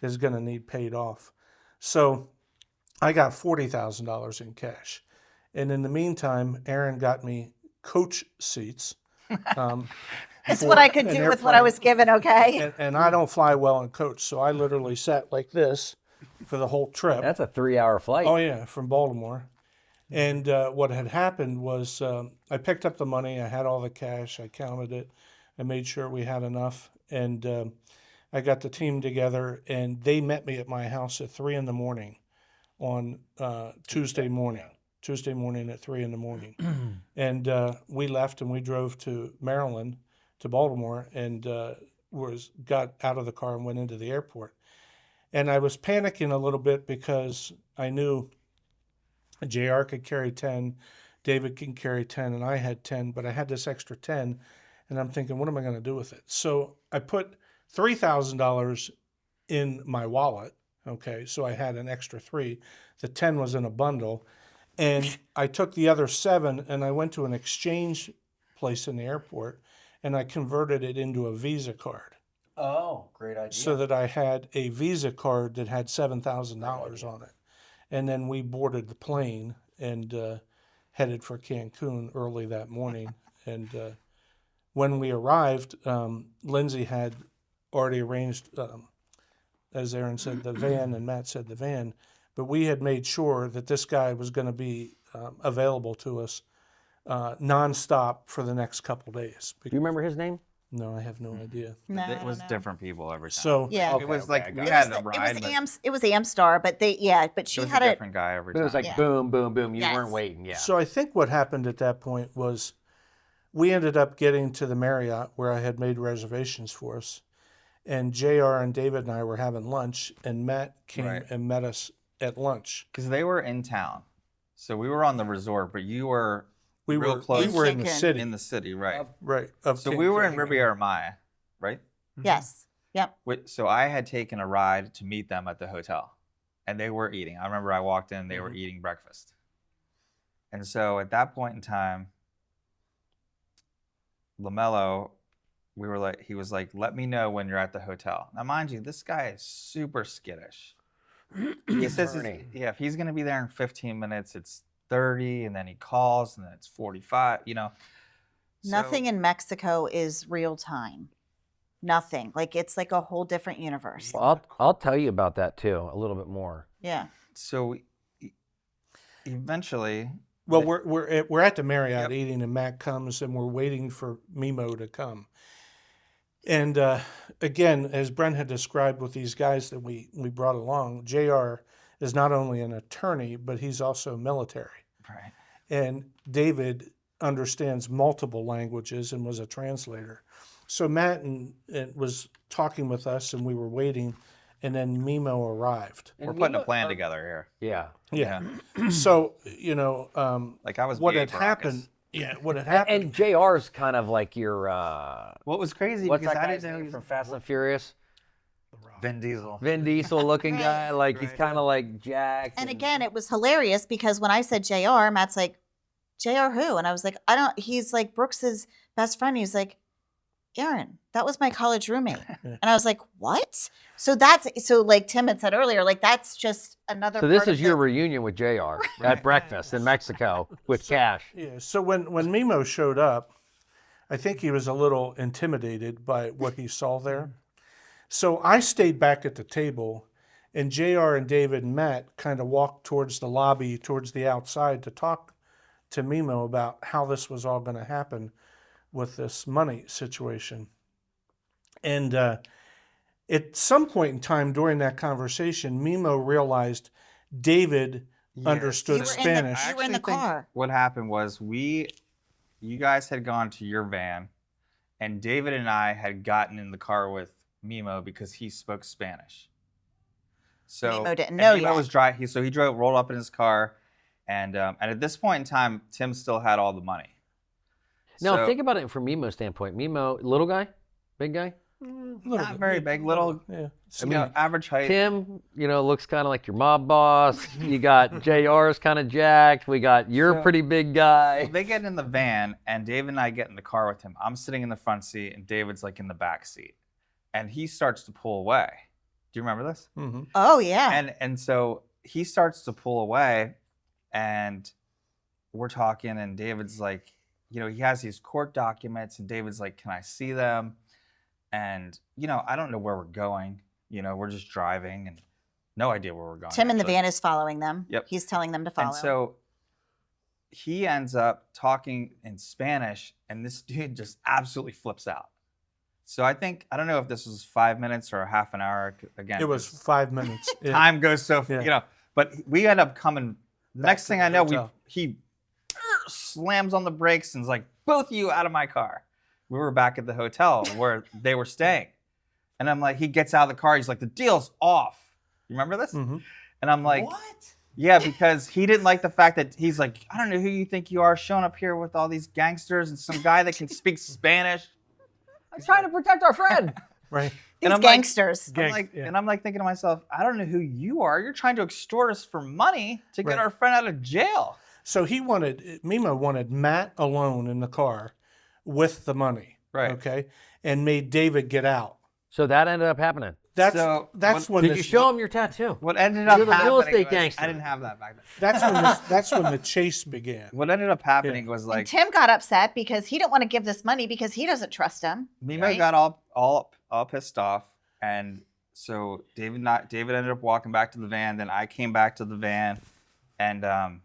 is going to need paid off. So I got $40,000 in cash. And in the meantime, Erin got me coach seats. It's what I could do with what I was given, okay? And I don't fly well in coach, so I literally sat like this for the whole trip. That's a 3-hour flight. Oh yeah, from Baltimore. And what had happened was I picked up the money. I had all the cash. I counted it. I made sure we had enough. And I got the team together, and they met me at my house at 3 a.m. on Tuesday morning. Tuesday morning at 3 a.m. And we left and we drove to Maryland, to Baltimore, and got out of the car and went into the airport. And I was panicking a little bit because I knew JR could carry 10, David can carry 10, and I had 10, but I had this extra 10. And I'm thinking, what am I going to do with it? So I put $3,000 in my wallet. Okay, so I had an extra 3. The 10 was in a bundle. And I took the other 7 and I went to an exchange place in the airport and I converted it into a Visa card Oh, great idea. so that I had a Visa card that had $7,000 on it. And then we boarded the plane and headed for Cancun early that morning. And when we arrived, Lindsay had already arranged, as Aaron said, the van, and Matt said the van. But we had made sure that this guy was going to be available to us nonstop for the next couple days. Do you remember his name? No, I have no idea. No, I It don't was know. different people every time. So Yeah. Okay, it was okay, like I we got it. had It a was, ride, it but was Amstar, but but she it was had a a different guy every But time. it was like Yeah. boom, boom, boom. You Yes. weren't waiting. Yeah. So I think what happened at that point was we ended up getting to the Marriott where I had made reservations for us. And JR and David and I were having lunch, and Matt came Right. and met us at lunch. Because they were in town, so we were on the resort, but you were We real were close we were in the Cancun. city, in the city, right? right? Of So we were in Cancun. Riviera Maya, right? yes. Yep. So I had taken a ride to meet them at the hotel, and they were eating. I remember I walked in, they were eating breakfast. And so at that point in time, LaMelo, he was like, let me know when you're at the hotel. Now, mind you, this guy is super skittish. He says, yeah, if he's going to be there in 15 minutes, it's 30, and then he calls, and then it's 45, So- Nothing in Mexico is real time. Nothing. Like it's like a whole different universe. Well, I'll tell you about that too a little bit more. Yeah. So eventually, Well, we're at the Marriott Yep. eating, and Matt comes, and we're waiting for Mimo to come. And again, as Brent had described with these guys that we brought along, JR is not only an attorney, but he's also military. right. And David understands multiple languages and was a translator. So Matt and was talking with us, and we were waiting, and then Mimo arrived. We're putting a plan together here. Yeah. Yeah. So Like I was what being had happened? raucous. Yeah. What had happened? And JR's kind of like your What was crazy what's because that I guy's didn't know name he from was Fast and Furious? Vin Diesel. Vin Diesel looking Right. guy. Like he's Right. kind of like jacked. And again, it was hilarious because when I said JR, Matt's like, JR who? And I was like, he's like Brooks's best friend. He's like, Aaron, that was my college roommate. And I was like, what? So like Tim had said earlier, like that's just another So this part is of your the- reunion with JR at breakfast in Mexico with Cash. Yeah. So when Mimo showed up, I think he was a little intimidated by what he saw there. So I stayed back at the table, and JR and David and Matt kind of walked towards the lobby, towards the outside, to talk to Mimo about how this was all going to happen with this money situation. And at some point in time during that conversation, Mimo realized David understood You were Spanish. You were in the actually think car. What happened was you guys had gone to your van, and David and I had gotten in the car with Mimo because he spoke Spanish. So Mimo didn't and know Mimo yet. was driving, so he rolled up in his car, and at this point in time, Tim still had all the money. Now So- think about it from Mimo's standpoint. Mimo, little guy, big guy. not very big, little, Yeah. average height. Tim, looks kind of like your mob boss. You got JR's kind of jacked. We got you're a So- pretty big guy. Well, they get in the van, and David and I get in the car with him. I'm sitting in the front seat, and David's like in the back seat, and he starts to pull away. Do you remember this? Mm-hmm. Oh yeah. And so he starts to pull away, and we're talking, and David's like, he has these court documents, and David's like, can I see them? And I don't know where we're going. We're just driving, and no idea where we're going. Tim in the actually. van is following them. Yep. He's telling them to follow. And so he ends up talking in Spanish, and this dude just absolutely flips out. So I don't know if this was 5 minutes or a half an hour. Again, It was 5 minutes. Yeah. time goes so, Yeah. but we end up coming. The Back next to thing the I know, hotel. he slams on the brakes and is like, both of you out of my car. We were back at the hotel where they were staying. And I'm like, he gets out of the car. He's like, the deal's off. You remember this? Mhm. And I'm like, what? Yeah, because he didn't like the fact that he's like, I don't know who you think you are showing up here with all these gangsters and some guy that can speak Spanish. I'm trying to protect our friend. Right. These I'm like- gangsters. And I'm like thinking to myself, I don't know who you are. You're trying to extort us for money to get Right. our friend out of jail. So Mimo wanted Matt alone in the car with the money. Right. Okay. And made David get out. So that ended up happening. That's what- when Did this, you show him your tattoo? What ended up You're the happening real estate was- gangster. I didn't have that back then. that's when the chase began. What ended up happening was And like Tim got upset because he didn't want to give this money because he doesn't trust him. Mimo right? got all pissed off, and so David ended up walking back to the van. Then I came back to the van, and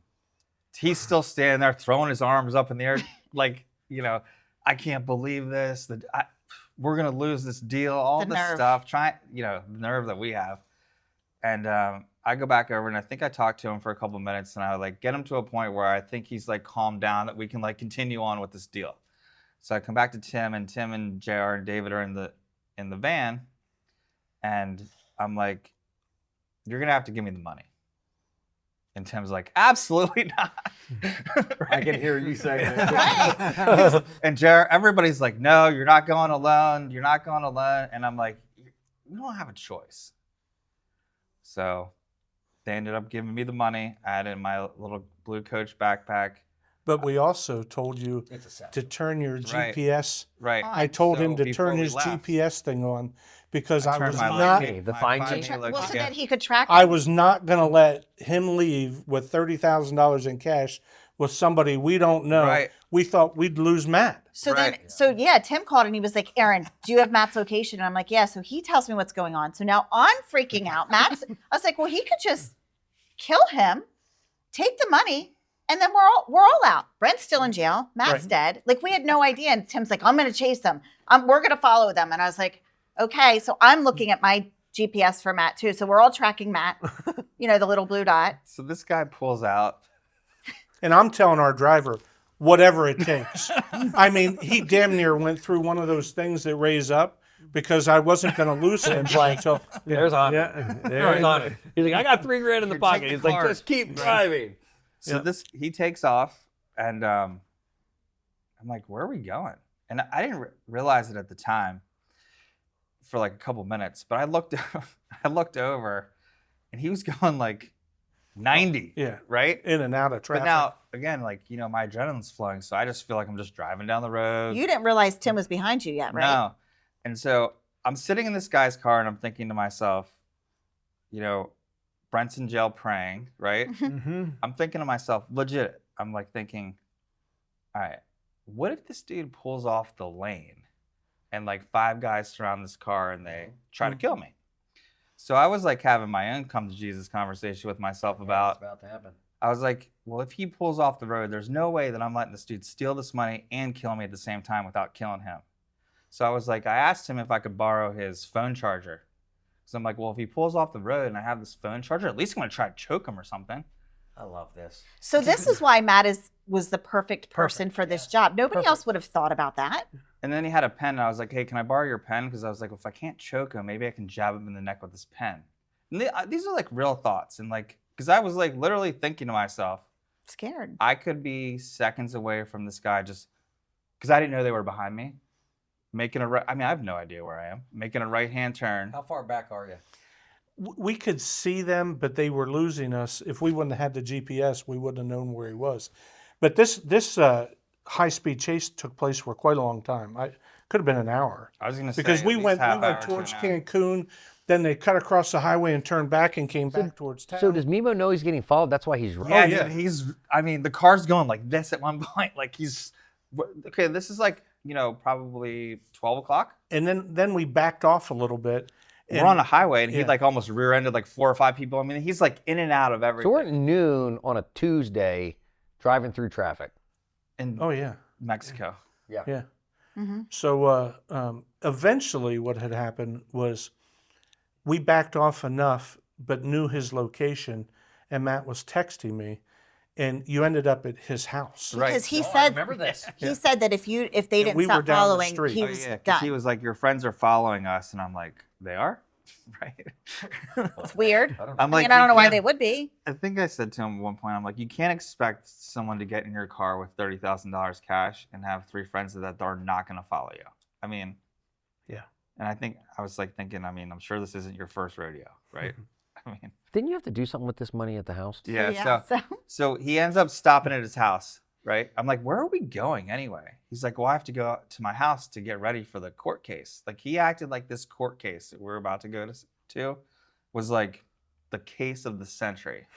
he's still standing there throwing his arms up in the air, like, I can't believe this. We're gonna lose this deal. All The this nerve. stuff. The nerve that we have. And I go back over, and I think I talked to him for a couple of minutes, and I like get him to a point where I think he's like calmed down, that we can like continue on with this deal. So I come back to Tim and JR and David are in the van, and I'm like, "You're gonna have to give me the money." And Tim's like, "Absolutely not." I can hear you saying Right. And JR, everybody's like, "No, you're not going alone. You're not going alone." And I'm like, "We don't have a choice." So they ended up giving me the money. I had it in my little blue Coach backpack. But we also told you It's a set. to turn your Right. GPS. Right. I told him So to turn before we his left, GPS thing on because I turned was my not. Me, the my Find Find Me. Me Well, so location. that he could track I him. was not going to let him leave with $30,000 in cash with somebody we don't know. Right. We thought we'd lose Matt. So Right. then, Tim called and he was like, "Aaron, do you have Matt's location?" And I'm like, "Yeah." So he tells me what's going on. So now I'm freaking out. I was like, "Well, he could just kill him, take the money, and then we're all out. Brent's still in jail. Matt's Right. dead. Like we had no idea." And Tim's like, "I'm going to chase them. We're going to follow them." And I was like, "Okay." So I'm looking at my GPS for Matt too. So we're all tracking Matt. The little blue dot. So this guy pulls out. And I'm telling our driver, whatever it takes. I mean, he damn near went through one of those things that raise up because I wasn't going to lose him until. There's on. Yeah, There's on it. He's like, I got $3,000 in the Here, pocket. take the He's like, car. just keep driving. So he takes off, and I'm like, "Where are we going?" And I didn't realize it at the time for like a couple minutes, but I looked over, and he was going like 90. Yeah. Right. In and out of But traffic. now again, like my adrenaline's flowing, so I just feel like I'm just driving down the road. You didn't realize Tim was behind you yet, right? No. And so I'm sitting in this guy's car, and I'm thinking to myself, Brent's in jail praying, right? Mm-hmm. I'm thinking to myself, legit, I'm like thinking, all right, what if this dude pulls off the lane and like 5 guys surround this car and they try to kill me? So I was like having my own come to Jesus conversation with myself It's about, about to happen. I was like, well, if he pulls off the road, there's no way that I'm letting this dude steal this money and kill me at the same time without killing him. So I was like, I asked him if I could borrow his phone charger. So I'm like, well, if he pulls off the road and I have this phone charger, at least I'm going to try to choke him or something. I love this. So this is why Matt was the perfect person for this job. Nobody else would have thought about that. And then he had a pen, and I was like, hey, can I borrow your pen? Because I was like, well, if I can't choke him, maybe I can jab him in the neck with this pen. And these are like real thoughts. And like, because I was like literally thinking to myself, Scared. I could be seconds away from this guy just because I didn't know they were behind me. Making a right, I mean, I have no idea where I am. Making a right-hand turn. How far back are you? We could see them, but they were losing us. If we wouldn't have had the GPS, we wouldn't have known where he was. But this high-speed chase took place for quite a long time. Could have been an hour. I was going to say Because at we least went half hour to towards an hour. Cancun, then they cut across the highway and turned back and came back towards town. So does Mimo know he's getting followed? That's why he's Yeah, running. I mean, the car's going like this at one point. Like okay, this is like, probably 12 o'clock. And then we backed off a little bit. We're on a highway, and he yeah. like almost rear-ended like 4 or 5 people. I mean, he's like in and out of everything. So we're at noon on a Tuesday driving through traffic. in Oh, yeah. Mexico. Yeah. Mm-hmm. So eventually what had happened was we backed off enough but knew his location, and Matt was texting me, and you ended up at his house. Right. Because he Oh, I said remember this. he said that if they Yeah, didn't we were stop down the following, street. he Oh, was yeah, 'cause done. he was like, your friends are following us. And I'm like, they are? Right. It's weird. I don't I'm I like, mean, I don't you know why can't- they would be. I think I said to him at one point, I'm like, you can't expect someone to get in your car with $30,000 cash and have 3 friends that are not going to follow you. I mean, Yeah. And I was like thinking, I mean, I'm sure this isn't your first rodeo, right? I mean, Didn't you have to do something with this money at the house? yeah. So So he ends up stopping at his house, right? I'm like, where are we going anyway? He's like, well, I have to go to my house to get ready for the court case. Like, he acted like this court case that we're about to go to was like the case of the century.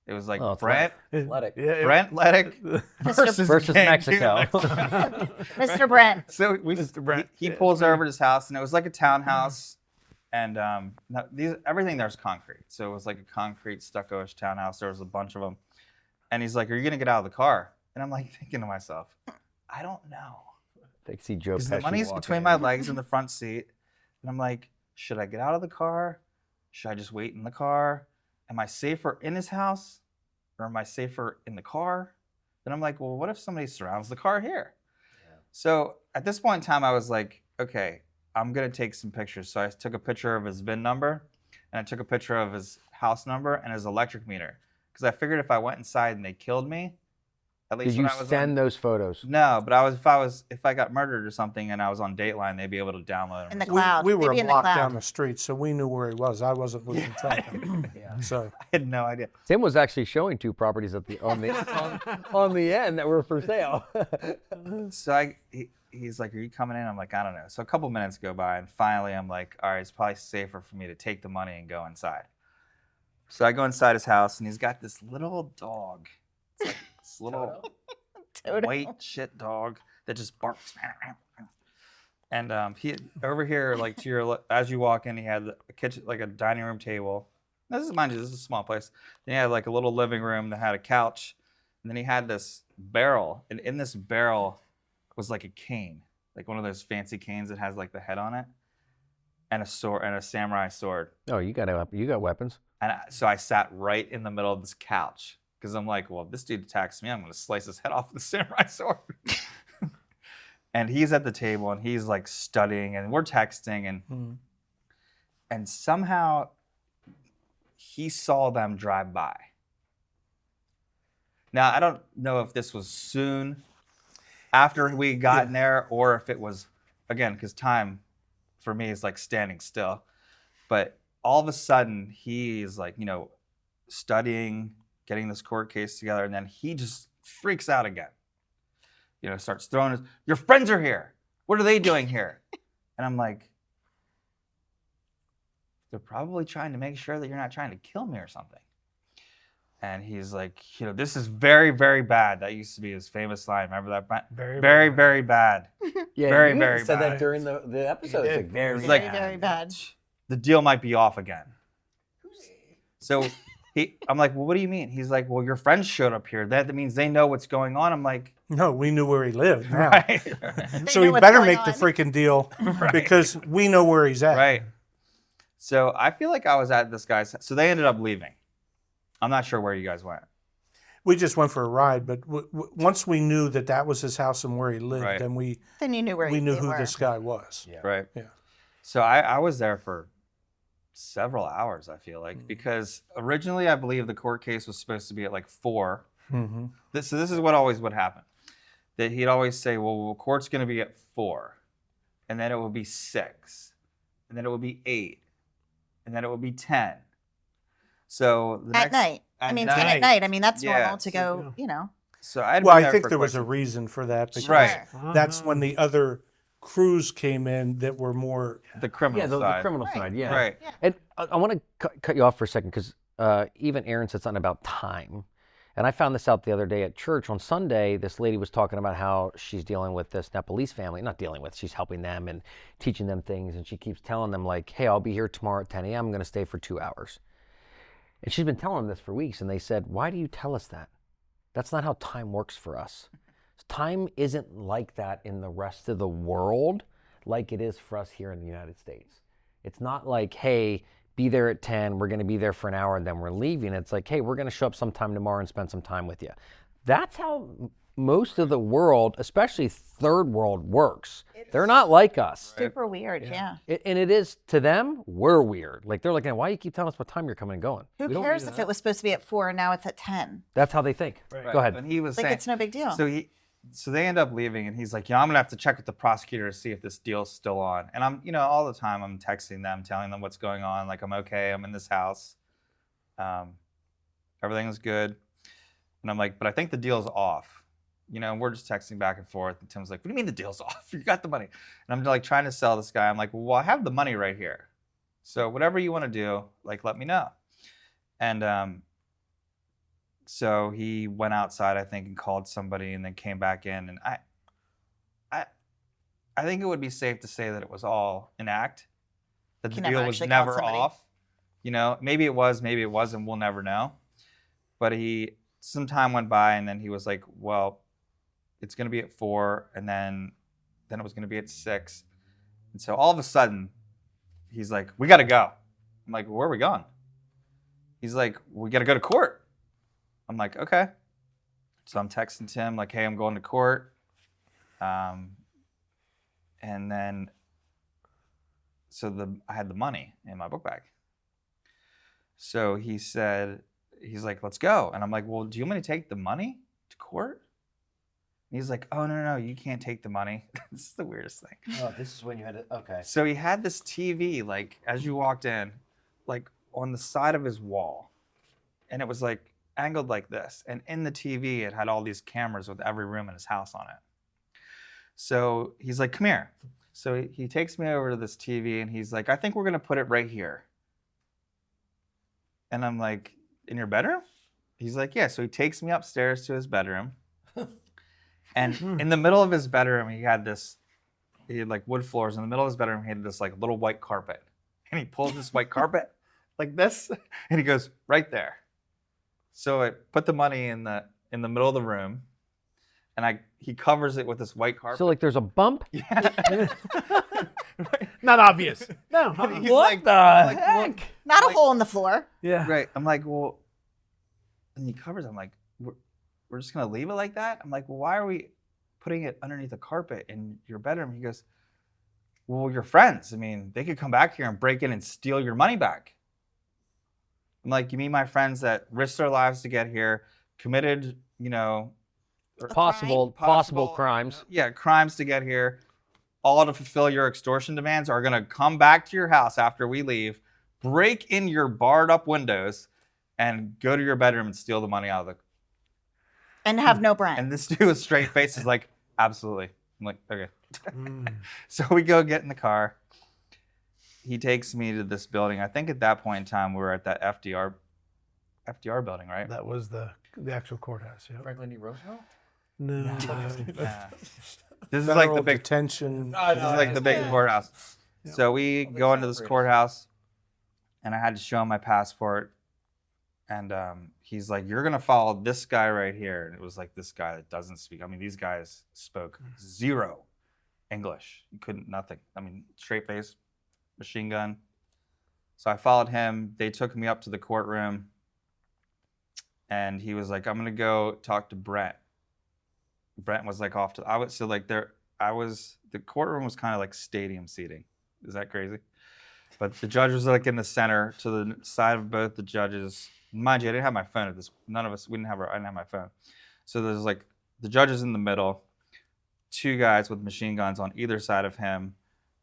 It was like Oh, it's Brent Lettich. Yeah, Brent Lettich Versus King Mexico. Mr. Brent. So Mr. Brent. he pulls over to his house, and it was like a townhouse, and everything there's concrete. So it was like a concrete stucco-ish townhouse. There was a bunch of them, and he's like, "Are you gonna get out of the car?" And I'm like thinking to myself, I don't know, They see Joe because Pesci the money's walking between in. my legs in the front seat, and I'm like, should I get out of the car? Should I just wait in the car? Am I safer in his house, or am I safer in the car? Then I'm like, well, what if somebody surrounds the car here? So at this point in time, I was like, okay, I'm going to take some pictures. So I took a picture of his VIN number, and I took a picture of his house number and his electric meter. Because I figured if I went inside and they killed me, at least Did you when I was send those photos? No, but if I got murdered or something and I was on Dateline, they'd be able to download them. In the cloud. We were Maybe a in the block cloud. down the street, so we knew where he was. I wasn't losing track of him. So I had no idea. Tim was actually showing 2 properties at the on the end that were for sale. So he's like, are you coming in? I'm like, I don't know. So a couple minutes go by, and finally I'm like, all right, it's probably safer for me to take the money and go inside. So I go inside his house, and he's got this little dog. It's like this little Toto. white shit dog that just barks. And he over here, like to your as you walk in, he had a kitchen, like a dining room table. This is, mind you, this is a small place. Then he had like a little living room that had a couch, and then he had this barrel, and in this barrel was like a cane, like one of those fancy canes that has like the head on it, and a sword, and a samurai sword. Oh, you got weapons. And so I sat right in the middle of this couch because I'm like, well, if this dude attacks me, I'm going to slice his head off with a samurai sword. And he's at the table, and he's like studying, and we're texting, and somehow he saw them drive by. Now, I don't know if this was soon after we got in there, or if it was, again, because time for me is like standing still. But all of a sudden, he's like, studying, getting this court case together, and then he just freaks out again. Starts throwing his, your friends are here. What are they doing here? And I'm like, they're probably trying to make sure that you're not trying to kill me or something. And he's like, this is very, very bad. That used to be his famous line. Remember that, Brent? Very, very, very bad. Yeah, Very, you very said bad. that during the episode. It's like very, It's like- Very, very bad. The deal might be off again. So I'm like, well, what do you mean? He's like, well, your friends showed up here. That means they know what's going on. I'm like, no, we knew where he lived. Now. right, So know he what's better going make the on. freaking deal because we know where he's at. right. So I feel like I was at this guy's. So they ended up leaving. I'm not sure where you guys went. We just went for a ride, but once we knew that was his house and where he lived, Right. then we Then you knew where knew they who were. this guy was. Yeah. Right. Yeah. So I was there for several hours, I feel like, because originally I believe the court case was supposed to be at like 4. Mm-hmm. So this is what always would happen. That he'd always say, well, court's going to be at 4, and then it will be 6, and then it will be 8, and then it will be 10. So the At next, night. at 10 night. at night. I mean, that's Yeah, normal to so, go, So I'd Well, been I there think for there quite was a some- reason for that because Right. that's when the other crews came in that were more. the criminal Yeah, the side. criminal Right. side. Yeah. Right. And I want to cut you off for a second because even Aaron said something about time. And I found this out the other day at church. On Sunday, this lady was talking about how she's dealing with this Nepalese family. Not dealing with, she's helping them and teaching them things. And she keeps telling them like, hey, I'll be here tomorrow at 10 a.m. I'm going to stay for 2 hours. And she's been telling them this for weeks. And they said, why do you tell us that? That's not how time works for us. Time isn't like that in the rest of the world like it is for us here in the United States. It's not like, hey, be there at 10, we're going to be there for an hour, and then we're leaving. It's like, hey, we're going to show up sometime tomorrow and spend some time with you. That's how most of the world, especially third world, works. They're not like us. super weird. Yeah. And it is, to them, we're weird. Like, they're like, why do you keep telling us what time you're coming and going? Who We don't cares do if that. it was supposed to be at 4 and now it's at 10? That's how they think. Right. Go ahead. And he was Like, saying, it's no big deal. So So they end up leaving, and he's like, I'm gonna have to check with the prosecutor to see if this deal's still on. And I'm, all the time I'm texting them, telling them what's going on. Like, I'm okay. I'm in this house. Everything's good. And I'm like, but I think the deal's off. And we're just texting back and forth. And Tim's like, what do you mean the deal's off? You got the money. And I'm like trying to sell this guy. I'm like, well, I have the money right here. So whatever you want to do, like, let me know. And so he went outside, I think, and called somebody, and then came back in. And I think it would be safe to say that it was all an act, that the He never deal was actually called never somebody. off. Maybe it was, maybe it wasn't. We'll never know. But some time went by, and then he was like, well, it's going to be at 4, and then it was going to be at 6. And so all of a sudden, he's like, we got to go. I'm like, where are we going? He's like, we got to go to court. I'm like, okay. So I'm texting Tim, like, hey, I'm going to court. And then, I had the money in my book bag. So he's like, let's go. And I'm like, well, do you want me to take the money to court? And he's like, oh, no, you can't take the money. This is the weirdest thing. Oh, this is when you had it. Okay. So he had this TV, like, as you walked in, like, on the side of his wall. And it was, like, angled like this. And in the TV, it had all these cameras with every room in his house on it. So he's like, come here. So he takes me over to this TV, and he's like, I think we're going to put it right here. And I'm like, in your bedroom? He's like, yeah. So he takes me upstairs to his bedroom. And in the middle of his bedroom, he had like wood floors. In the middle of his bedroom, he had this like little white carpet. And he pulls this white carpet like this, and he goes, right there. So I put the money in the middle of the room, and he covers it with this white carpet. So like there's a bump? Yeah. Not obvious. No. He's What like, the like, heck? Not a hole in the floor. Yeah. Right. I'm like, well, and he covers it. I'm like, we're just going to leave it like that? I'm like, well, why are we putting it underneath a carpet in your bedroom? He goes, well, your friends. I mean, they could come back here and break in and steal your money back. I'm like, you mean my friends that risked their lives to get here, committed, Possible crimes. Yeah, crimes to get here, all to fulfill your extortion demands, are going to come back to your house after we leave, break in your barred up windows, and go to your bedroom and steal the money out of the... And have no Brent. And this dude with straight face is like, absolutely. I'm like, okay. So we go get in the car. He takes me to this building. I think at that point in time, we were at that FDR building, right? That was the actual courthouse. Yeah. Franklin D. Roosevelt? No. Yeah. This is like the big detention. This is like the big courthouse. So we go into this courthouse, and I had to show him my passport. And he's like, you're going to follow this guy right here. And it was like this guy that doesn't speak. I mean, these guys spoke zero English. Nothing. I mean, straight face, machine gun. So I followed him. They took me up to the courtroom. And he was like, I'm going to go talk to Brent. Brent was like off to, the courtroom was kind of like stadium seating. Is that crazy? But the judge was like in the center, to the side of both the judges. Mind you, I didn't have my phone at this. I didn't have my phone. So there's like the judges in the middle, 2 guys with machine guns on either side of him,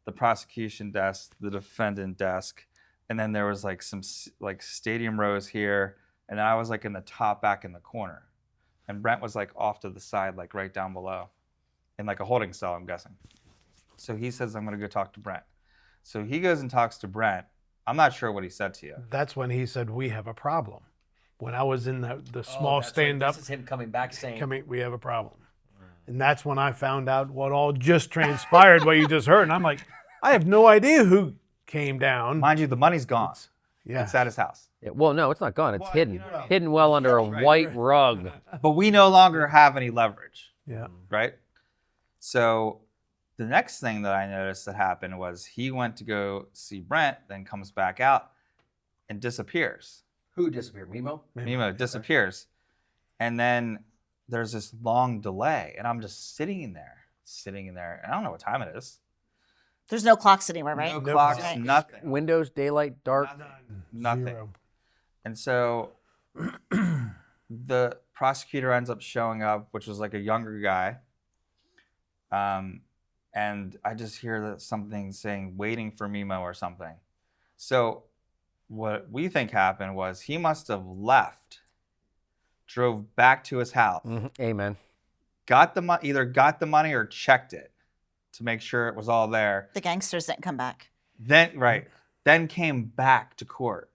the prosecution desk, the defendant desk, and then there was like some like stadium rows here, and then I was like in the top back in the corner, and Brent was like off to the side, like right down below, in like a holding cell, I'm guessing. So he says, I'm gonna go talk to Brent. So he goes and talks to Brent. I'm not sure what he said to you. That's when he said, we have a problem. When I was in the small stand-up, This is him coming back saying, we have a problem. And that's when I found out what all just transpired, what you just heard. And I'm like, I have no idea who came down. Mind you, the money's gone. Yeah. It's at his house. Yeah, well, no, it's not gone. It's hidden. Hidden well under a white rug. But we no longer have any leverage, Yeah. right? So the next thing that I noticed that happened was he went to go see Brent, then comes back out and disappears. who disappeared? Mimo? Mimo disappears. And then there's this long delay, and I'm just sitting in there. And I don't know what time it is. There's no clocks anywhere, right? No No clocks, clocks. nothing. Windows, daylight, dark. Nothing. Zero. And so the prosecutor ends up showing up, which was like a younger guy, And I just hear that something saying waiting for Mimo or something. So what we think happened was he must have left, drove back to his house, Amen. either got the money or checked it to make sure it was all there. The gangsters didn't come back. Then came back to court.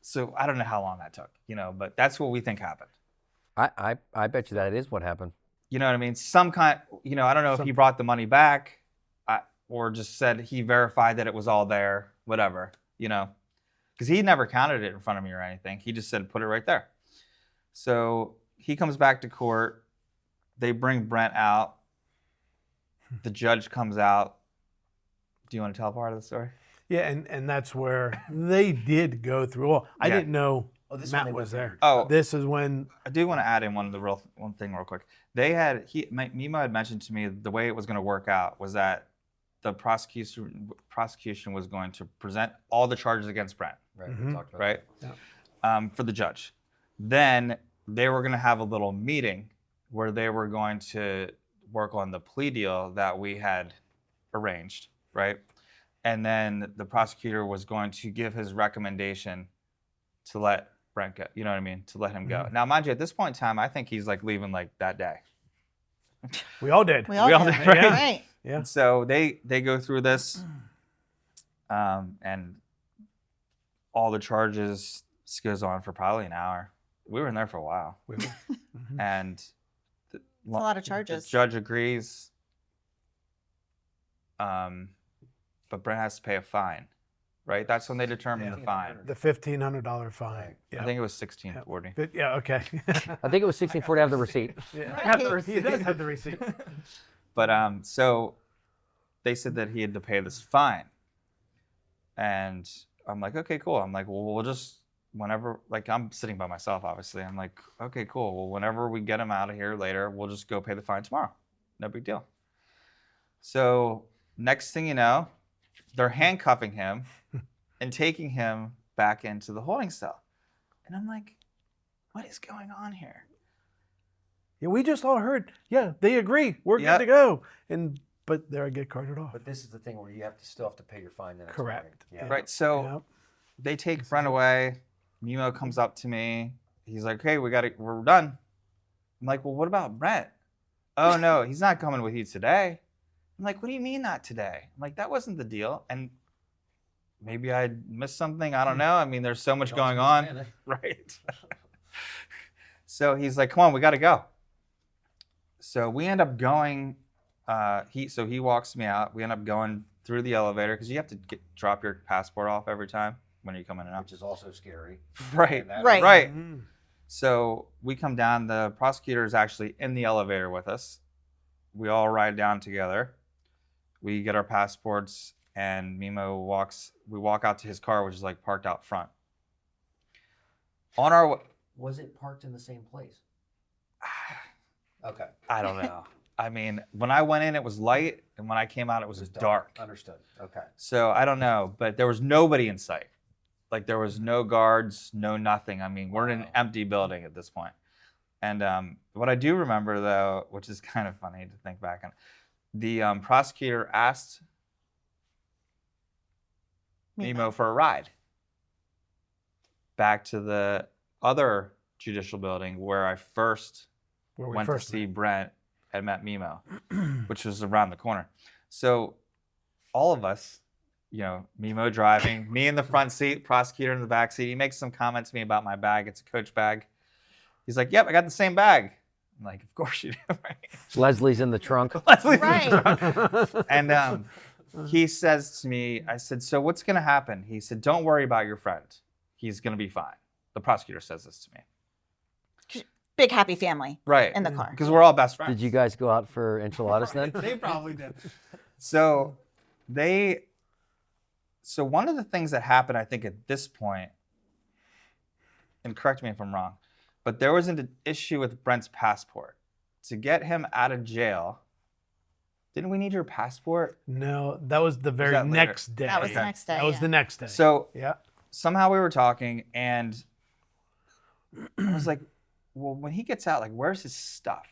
So I don't know how long that took, but that's what we think happened. I bet you that is what happened. You know what I mean? Some kind, I don't know if he brought the money back or just said he verified that it was all there, whatever, because he never counted it in front of me or anything. He just said, put it right there. So he comes back to court. They bring Brent out. The judge comes out. Do you want to tell part of the story? Yeah, and that's where they did go through. Well, I Yeah. didn't know this Matt one they was went there. Oh. This is when I do want to add in one thing real quick. Mimo had mentioned to me the way it was going to work out was that the prosecution was going to present all the charges against Brent, Right. We talked about right? Yeah. For the judge. Then they were going to have a little meeting where they were going to work on the plea deal that we had arranged, right? And then the prosecutor was going to give his recommendation to let Brent go. You know what I mean? To let him go. Now, mind you, at this point in time, I think he's like leaving like that day. we all did. We all all did. did, right? Right. Yeah. And so they go through this, and all the charges. This goes on for probably an hour. We were in there for a while, We were. and It's a lot of the charges. judge agrees, but Brent has to pay a fine, right? That's when they determine the fine. The $1,500 fine. I think it was $1,640. But yeah, okay. I think it was 1640 to have the receipt. Yeah. He does have the receipt. But so they said that he had to pay this fine, and I'm like, okay, cool. I'm like, well, we'll just whenever, like, I'm sitting by myself, obviously. I'm like, okay, cool. Well, whenever we get him out of here later, we'll just go pay the fine tomorrow. No big deal. So next thing you know, they're handcuffing him and taking him back into the holding cell, and I'm like, what is going on here? Yeah, we just all heard. Yeah, they agree. We're Yep. good to go. But there I get carted off. But this is the thing where you still have to pay your fine the next Correct. morning. Yeah. Right. So Yep. they take Brent away. Mimo comes up to me. He's like, hey, we're done. I'm like, well, what about Brent? Oh, no, he's not coming with you today. I'm like, what do you mean not today? I'm like, that wasn't the deal. And maybe I missed something. I don't know. I mean, there's so much going on. Right. So he's like, come on, we got to go. So we end up going. He walks me out. We end up going through the elevator because you have to drop your passport off every time when you come in and out. Which is also scary. Right. Right. Right. Mm. So we come down. The prosecutor is actually in the elevator with us. We all ride down together. We get our passports, and Mimo walks. We walk out to his car, which is like parked out front. On our way, Was it parked in the same place? Okay. I don't know. I mean, when I went in, it was light, and when I came out, it was dark. Understood. Okay. So I don't know, but there was nobody in sight. Like there was no guards, no nothing. I mean, we're in an empty building at this point. And what I do remember, though, which is kind of funny to think back on, the prosecutor asked Mimo for a ride back to the other judicial building where I first Where we went first to see Brent and met Mimo, which was around the corner. So all of us, Mimo driving, me in the front seat, prosecutor in the back seat. He makes some comment to me about my bag. It's a Coach bag. He's like, yep, I got the same bag. I'm like, of course you do, right? Leslie's in the trunk. Leslie's in the Right. trunk. And he says to me, I said, so what's going to happen? He said, don't worry about your friend. He's going to be fine. The prosecutor says this to me. Big happy family Right. in the car. Because we're all best friends. Did you guys go out for enchiladas then? They probably did. So one of the things that happened, I think, at this point, and correct me if I'm wrong, but there was an issue with Brent's passport. To get him out of jail, didn't we need your passport? No, that was the very that later? next day. That was the next day. That was yeah. the next day. So yeah. somehow we were talking, and I was like, well, when he gets out, like, where's his stuff?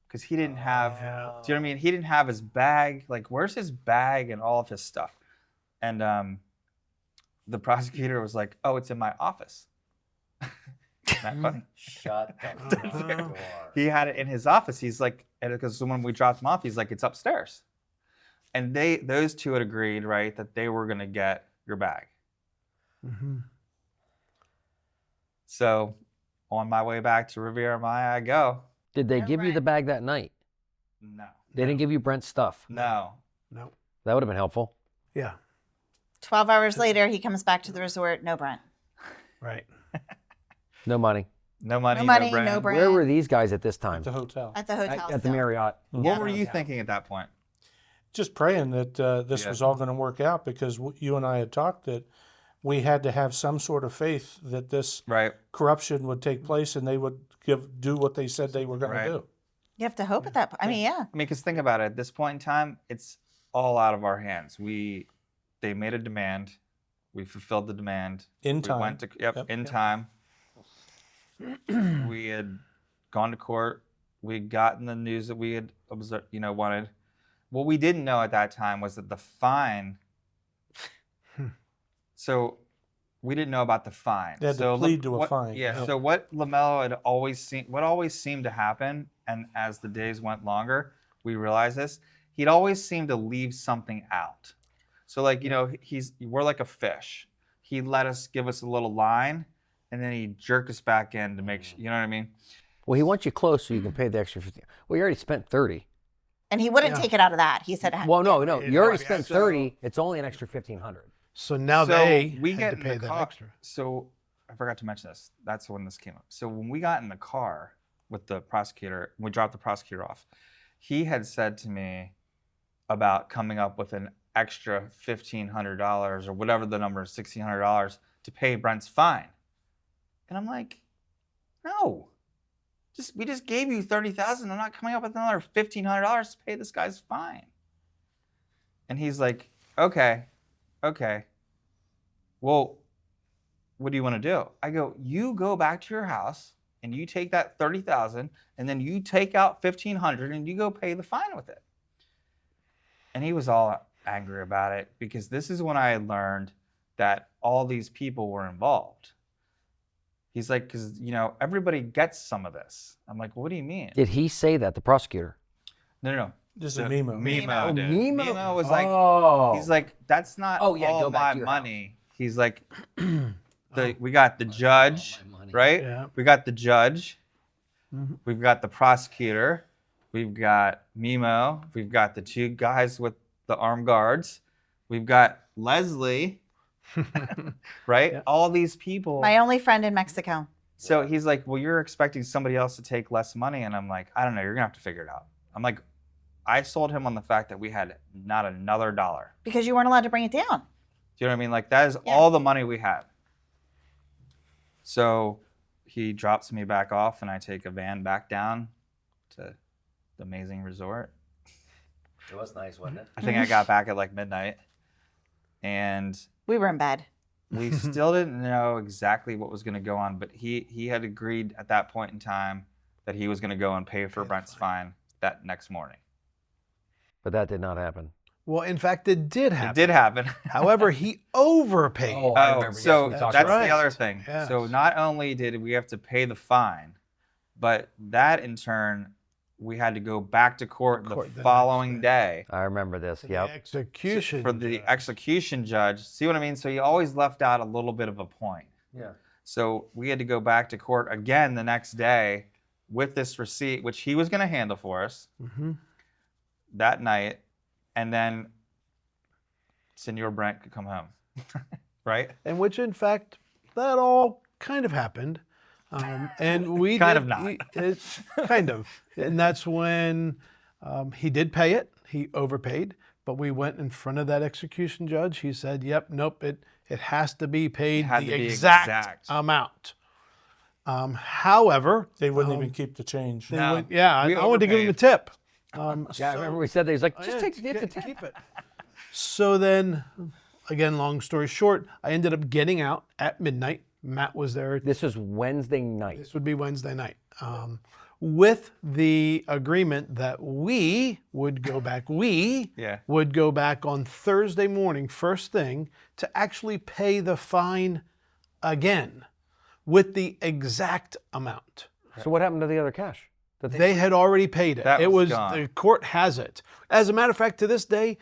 because he didn't have. Do you know what I mean? He didn't have his bag. Like, where's his bag and all of his stuff? And the prosecutor was like, "Oh, it's in my office." Isn't that funny? Shut the door. He had it in his office. He's like, because when we dropped him off, he's like, "It's upstairs." And those two had agreed, right, that they were gonna get your bag. Mm-hmm. So, on my way back to Riviera Maya, I go. Did they No, give you the Brent. bag that night? No, They didn't give you Brent's stuff. no. No. That would have been helpful. Yeah. 12 hours later, he comes back to the resort. No Brent. Right. No money. No money, No money, brand. no brand. Where were these guys at this time? At the hotel. At the hotel. At the still. Marriott. What were you thinking at that point? Just praying that this Yeah. was all going to work out, because you and I had talked that we had to have some sort of faith that this Right. corruption would take place and they would do what they said they were going Right. to do. You have to hope at that point. I mean, yeah. I mean, because think about it. At this point in time, it's all out of our hands. They made a demand. We fulfilled the demand. In time. We went to Yep. in time. We had gone to court. We had gotten the news that we had wanted. What we didn't know at that time was that the fine. So we didn't know about the fine. They had to so plead to a fine. Yeah. Yeah. So what LaMelo had always seen, what always seemed to happen, and as the days went longer, we realized this. He'd always seemed to leave something out. So like we're like a fish. He'd give us a little line, and then he'd jerk us back in to make sure. You know what I mean? Well, he wants you close so you can pay the extra 50. Well, you already spent 30. And he wouldn't Yeah. take it out of that. He said, Well, no. You already Yeah, spent so- 30. It's only an extra 1,500. So now So they we had get to in pay the that car. extra. So I forgot to mention this. That's when this came up. So when we got in the car with the prosecutor, we dropped the prosecutor off. He had said to me about coming up with an extra $1,500 or whatever the number is, $1,600 to pay Brent's fine. And I'm like, no. We just gave you $30,000. I'm not coming up with another $1,500 to pay this guy's fine. And he's like, okay. Well, what do you want to do? I go, you go back to your house and you take that $30,000 and then you take out $1,500 and you go pay the fine with it. And he was all angry about it because this is when I had learned that all these people were involved. He's like, because everybody gets some of this. I'm like, what do you mean? Did he say that, the prosecutor? No. This is The- Mimo. Mimo Oh, did. Mimo? Mimo was like, Oh. he's like, that's not Oh, yeah, all go back my to your money. He's like, we got the judge, my money. right? Yeah. We got the judge. Mhm. We've got the prosecutor. We've got Mimo. We've got the two guys with the armed guards. We've got Leslie, right? Yeah. All these people. my only friend in Mexico. So he's like, well, you're expecting somebody else to take less money. And I'm like, I don't know. You're going to have to figure it out. I'm like, I sold him on the fact that we had not another dollar. Because you weren't allowed to bring it down. Do you know what I mean? Like, that is Yeah. all the money we had. So he drops me back off, and I take a van back down to the amazing resort. It was nice, wasn't it? I think I got back at like midnight. And We were in bed. we still didn't know exactly what was going to go on, but he had agreed at that point in time that he was going to go and pay for Brent's fine that next morning. But that did not happen. Well, in fact, it did happen. It did happen. However, he overpaid. Oh, I remember, yes, so we that's talked the about other this. thing. Yes. So not only did we have to pay the fine, but that in turn, we had to go back to court Court the the next following day. day I remember this. The Yep. execution for the judge. execution judge. See what I mean? So you always left out a little bit of a point. Yeah. So we had to go back to court again the next day with this receipt, which he was going to handle for us Mhm. that night, and then Senor Brent could come home, right? And which, in fact, that all kind of happened. And we Kind did, of not. It's kind of. And that's when he did pay it. He overpaid. But we went in front of that execution judge. He said, yep, nope, it has to be paid had the to be exact exact. amount. However, They wouldn't even keep the change. they No, went, yeah, we I wanted to give him a overpaid. tip. Yeah, I remember we said that. He's like, just Yeah, take the tip. keep it. So then, again, long story short, I ended up getting out at midnight Matt was there. This was Wednesday night. This would be Wednesday night. With the agreement that we would go back, Yeah. would go back on Thursday morning, first thing, to actually pay the fine again with the exact amount. So what happened to the other cash? They had already paid it. That It was was gone. the court has it. As a matter of fact, to this day,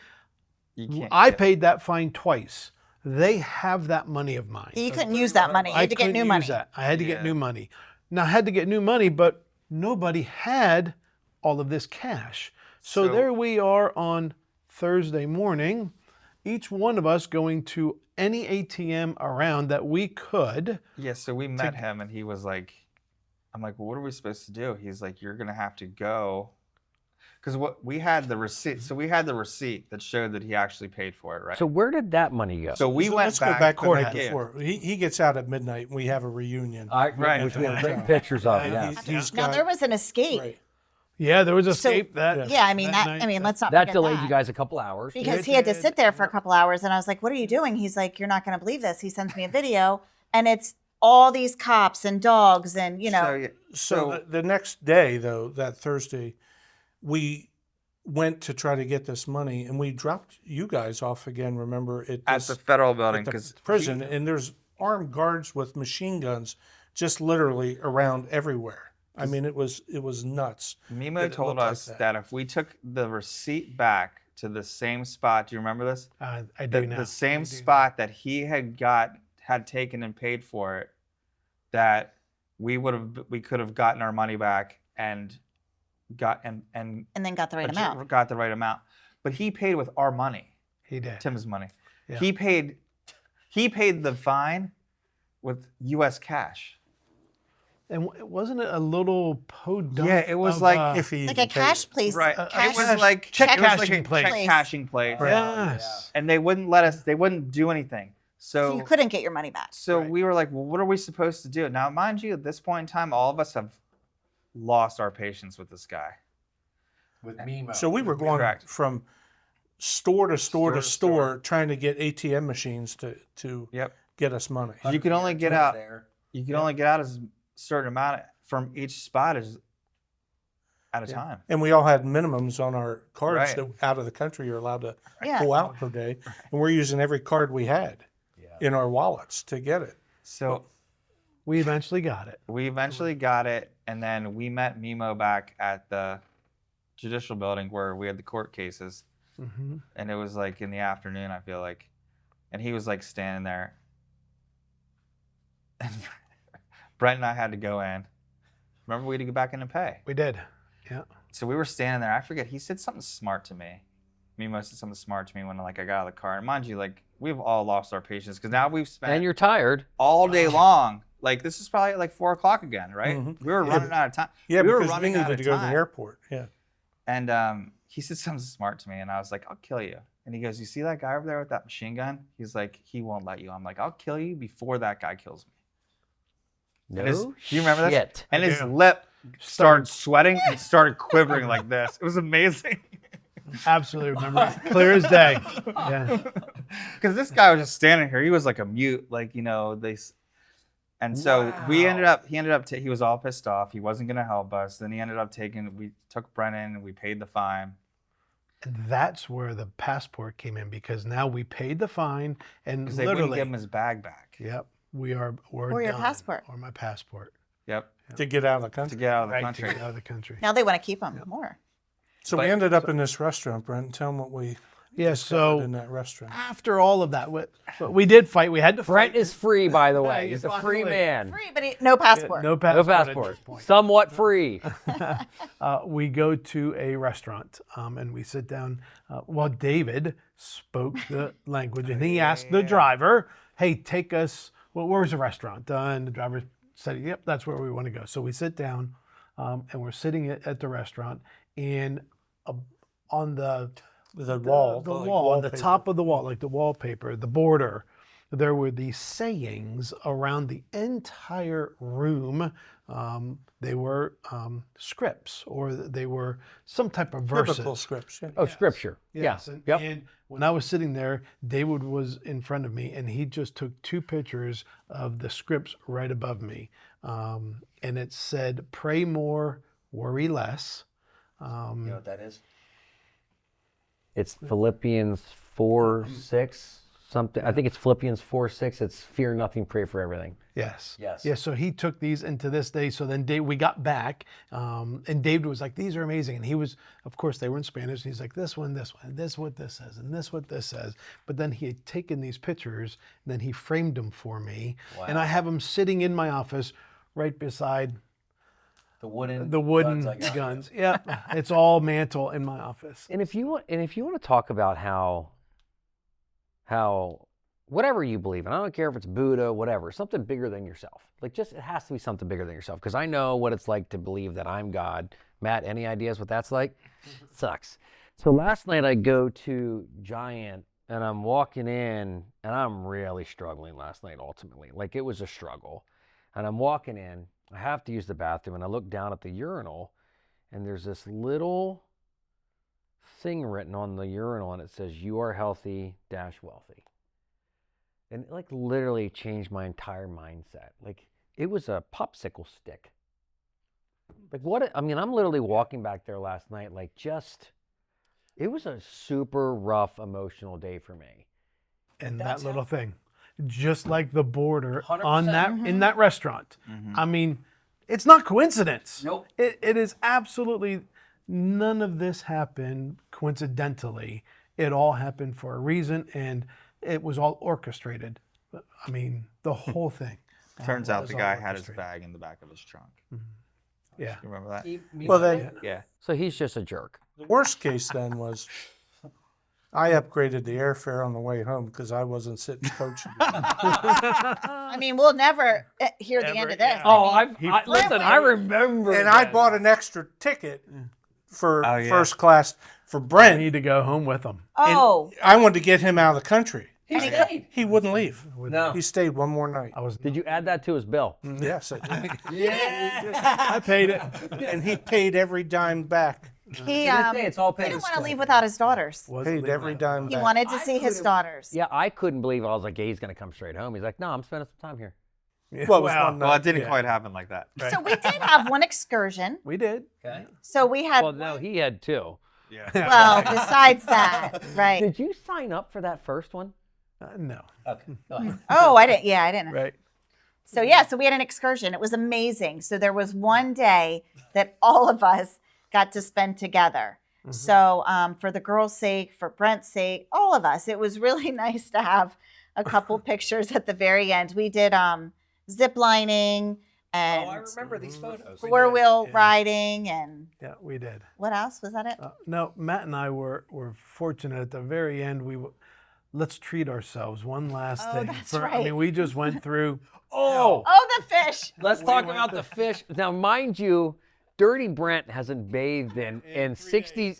You can't. I paid that fine twice. They have that money of mine. You couldn't use that money. You had to get couldn't new use money. that. I had to get Yeah. new money. Now I had to get new money, but nobody had all of this cash. So So- there we are on Thursday morning, each one of us going to any ATM around that we could. Yeah, so we met him and he was like, I'm like, well, what are we supposed to do? He's like, you're going to have to go. Because what we had the receipt. So we had the receipt that showed that he actually paid for it, right? So where did that money go? So we went Let's back. go back the court night had it. before. He gets out at midnight, and we have a reunion. Right. Which we have great pictures of. And Yeah. he's Now got- there was an escape. right. Yeah, there was a So- escape that. Yeah, I mean that that. night. I mean, let's not That forget delayed that. you guys a couple hours. Because It he had to did. sit there for a couple hours, and I was like, "What are you doing?" He's like, "You're not going to believe this." He sends me a video, and it's all these cops and dogs, and you know, So, yeah, So the next day, though, that Thursday, we went to try to get this money, and we dropped you guys off again. Remember at this, the federal building, at the because prison, and there's armed guards with machine guns just literally around everywhere. I mean, it was nuts. Mimo It told looked like us that. that if we took the receipt back to the same spot, do you remember this? I do The, now. the same spot that he had taken and paid for it, that we could have gotten our money back and got and and then got the right amount. got the right amount. But he paid with our money, He did. Tim's money. Yeah. He paid the fine with U.S. cash. And wasn't it a little podunk? Yeah, it was of, like If he Like even a paid cash it. place. Right. Cash, It was like check it was like cashing a place. check cashing place. Yes. And they wouldn't let us. They wouldn't do anything. so So you couldn't get your money back. So we were like, well, what are we supposed to do? Now, mind you, at this point in time, all of us have lost our patience with this guy. With Mimo. So we were going Correct. from store to store to Store to store, trying to get ATM machines to Yep. get us money. You could only get out. You could only get out as certain amount from each spot as at a time. And we all had minimums on our cards Right. that out of the country you're allowed to Yeah. pull out per day. And we're using every card we had in our wallets to get it. So We eventually got it. we eventually got it, and then we met Mimo back at the judicial building where we had the court cases, Mm-hmm. and it was like in the afternoon, I feel like, and he was like standing there, and Brent and I had to go in. Remember, we had to go back in and pay. We did. Yeah. So we were standing there. I forget. He said something smart to me. Mimo said something smart to me when like I got out of the car. And mind you, like we've all lost our patience because now we've spent And you're tired. all day long. Like this is probably like 4 o'clock again, right? Mhm. We were running out of time. Yeah, we were because we running out needed of to go to the time. airport. Yeah. And he said something smart to me, and I was like, "I'll kill you." And he goes, "You see that guy over there with that machine gun?" He's like, "He won't let you." I'm like, "I'll kill you before that guy kills me." No And do you remember this? shit. And his Yeah. lip started sweating and started quivering like this. It was amazing. Absolutely remember. Clear as day. Yeah. Because this guy was just standing here. He was like a mute, like and so he ended up. He was all pissed off. He wasn't gonna help us. Then he ended up we took Brennan and we paid the fine. And that's where the passport came in because now we paid the fine and Because they wouldn't literally. give him his bag back. Yep. We're Or your done. passport. Or my passport. Yep. To get out of the To country. get out of the Right, country. to get out of the country. Now they want to keep them more. So we ended up in this restaurant, Brent. Tell them what we Yeah. discovered So in that restaurant. after all of that, but we did fight. We had to Brent fight. is free, by the Yeah, way. He's a free finally. man. Free, but no passport. No No passport. at passport. this point. Somewhat free. We go to a restaurant and we sit down. Well, David spoke the language and he asked the driver, "Hey, take us. Well, where's the restaurant?" And the driver said, "Yep, that's where we want to go." So we sit down and we're sitting at the restaurant, and on the The wall. the like wall, on the wallpaper. top of the wall, like the wallpaper, the border, there were these sayings around the entire room. They were scripts, or they were some type of verses. Biblical scripts. Yeah. Oh, scripture. Yes. Yeah. And when I was sitting there, David was in front of me, and he just took 2 pictures of the scripts right above me. And it said, "Pray more, worry less." You know what that is? It's Philippians 4:6 something. I think it's Philippians 4:6. It's fear nothing, pray for everything. Yes. Yes. Yeah. So he took these into this day. So then we got back, and David was like, "These are amazing." And he was, of course, they were in Spanish. And he's like, "This one, and this what this says, and this what this says." But then he had taken these pictures, and then he framed them for me, and I have them sitting in my office, right beside The wooden the I got. guns. Yeah, it's all mantle in my office. And if you want to talk about how whatever you believe in, I don't care if it's Buddha, whatever, something bigger than yourself. Like, just, it has to be something bigger than yourself, because I know what it's like to believe that I'm God. Matt, any ideas what that's like? Sucks. So last night I go to Giant and I'm walking in, and I'm really struggling last night ultimately. Like, it was a struggle. And I'm walking in, I have to use the bathroom, and I look down at the urinal, and there's this little thing written on the urinal, and it says, "You are healthy - wealthy." And it, like, literally changed my entire mindset. Like, it was a popsicle stick. Like, I mean, I'm literally walking back there last night, like, it was a super rough emotional day for me. And That's that little thing, just like the border on 100%. that in that restaurant. I mean, it's not coincidence. Nope. It is absolutely, none of this happened coincidentally. It all happened for a reason, and it was all orchestrated. I mean, the whole thing. Turns out was the all guy had his orchestrated. bag in the back of his trunk. Yeah. You remember that? Well, then Yeah. So he's just a jerk. the worst case then was I upgraded the airfare on the way home because I wasn't sitting coaching. I mean, we'll never hear the end of this. Oh, listen, I remember. And I bought an extra ticket for Oh, yeah. first class for I Brent. need to go home with them. Oh, I wanted to get him out of the country. He stayed. He wouldn't leave. No. He stayed one more night. I was. Did you add that to his bill? Yes, I did. I paid it. And he paid every dime back. he It's all paid. didn't want to leave without his daughters. Paid every dime He back. wanted to see his daughters. Yeah, I couldn't believe it. I was like, yeah, he's going to come straight home. He's like, no, I'm spending some time here. Well, it was one Well, night. it didn't quite happen like that. So we did have one excursion. We did. Okay. So we had, Well, no, he had two. Yeah. well, besides that, right? Did you sign up for that first one? No. Okay. Go ahead. Oh, I didn't. Yeah, I didn't. Right. So yeah, so we had an excursion. It was amazing. So there was one day that all of us got to spend together. So for the girls' sake, for Brent's sake, all of us, it was really nice to have a couple pictures at the very end. We did zip lining and Oh, I remember these photos. four-wheel yeah. riding and Yeah, we did. what else? Was that it? No, Matt and I were fortunate at the very end. Let's treat ourselves one last Oh, thing. that's I right. mean, we just went through. Oh, Oh, the fish. let's talk about the fish. Now, mind you, Dirty Brent hasn't bathed in 60,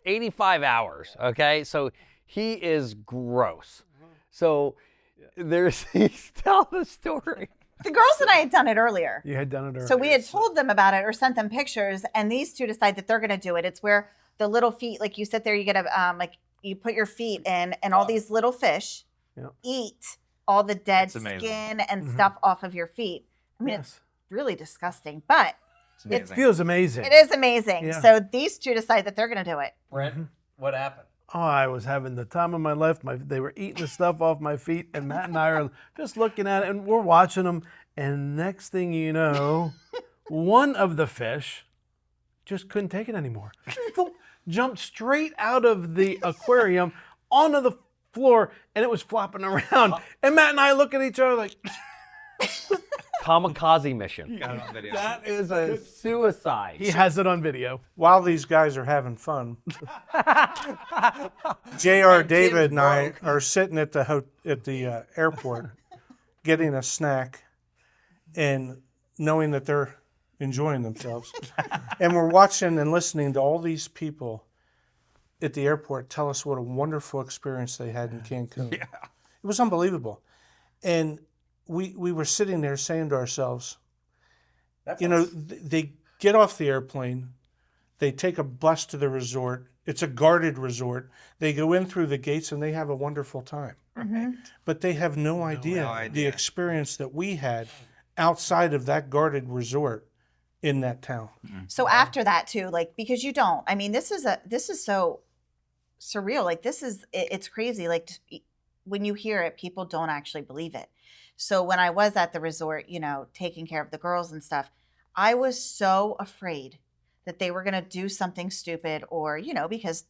85 hours, okay? So he is gross. So tell the story. The girls and I had done it earlier. You had done it earlier. So we had told them about it or sent them pictures, and these two decide that they're going to do it. It's where the little feet, like you sit there, you get a like you put your feet in, and all these little fish Yeah. eat all the dead It's amazing. skin and stuff off of your feet. I mean, it's Yes. really disgusting, but It's It amazing. feels amazing. it is amazing. Yeah. So these two decide that they're going to do it. Brent, what happened? Oh, I was having the time of my life. They were eating the stuff off my feet, and Matt and I are just looking at it, and we're watching them. And next thing you know, one of the fish just couldn't take it anymore. Jumped straight out of the aquarium onto the floor, and it was flopping around. And Matt and I look at each other like, Kamikaze mission. Got it on video. That is a suicide. he has it on video. While these guys are having fun, J.R. David and I are sitting at the airport getting a snack and knowing that they're enjoying themselves. And we're watching and listening to all these people at the airport tell us what a wonderful experience they had in Cancun. It was unbelievable. And we were sitting there saying to ourselves, they get off the airplane, they take a bus to the resort. It's a guarded resort. They go in through the gates and they have a wonderful time. But they have no idea the experience that we had outside of that guarded resort in that town. So after that too, like, because you don't, I mean, this is so surreal. Like, it's crazy. Like, when you hear it, people don't actually believe it. So when I was at the resort, taking care of the girls and stuff, I was so afraid that they were going to do something stupid, or, because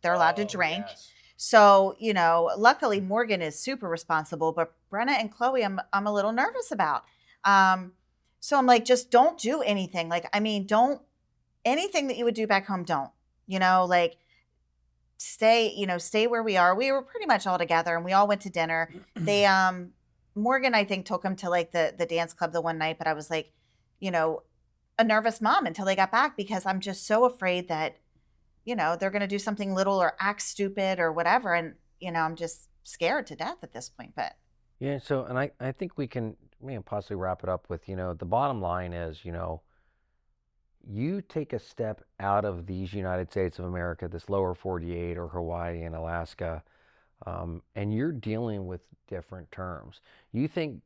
they're allowed to drink. Yes. So, luckily Morgan is super responsible, but Brenna and Chloe, I'm a little nervous about. So I'm like, just don't do anything. Like, I mean, don't, anything that you would do back home, don't, like, stay where we are. We were pretty much all together and we all went to dinner. They, Morgan, I think, took them to like the dance club the one night, but I was like, a nervous mom until they got back, because I'm just so afraid that, they're going to do something little or act stupid or whatever. And, I'm just scared to death at this point, but. Yeah, so, and I think we can possibly wrap it up with, the bottom line is, you take a step out of these United States of America, this lower 48 or Hawaii and Alaska, and you're dealing with different terms. You think,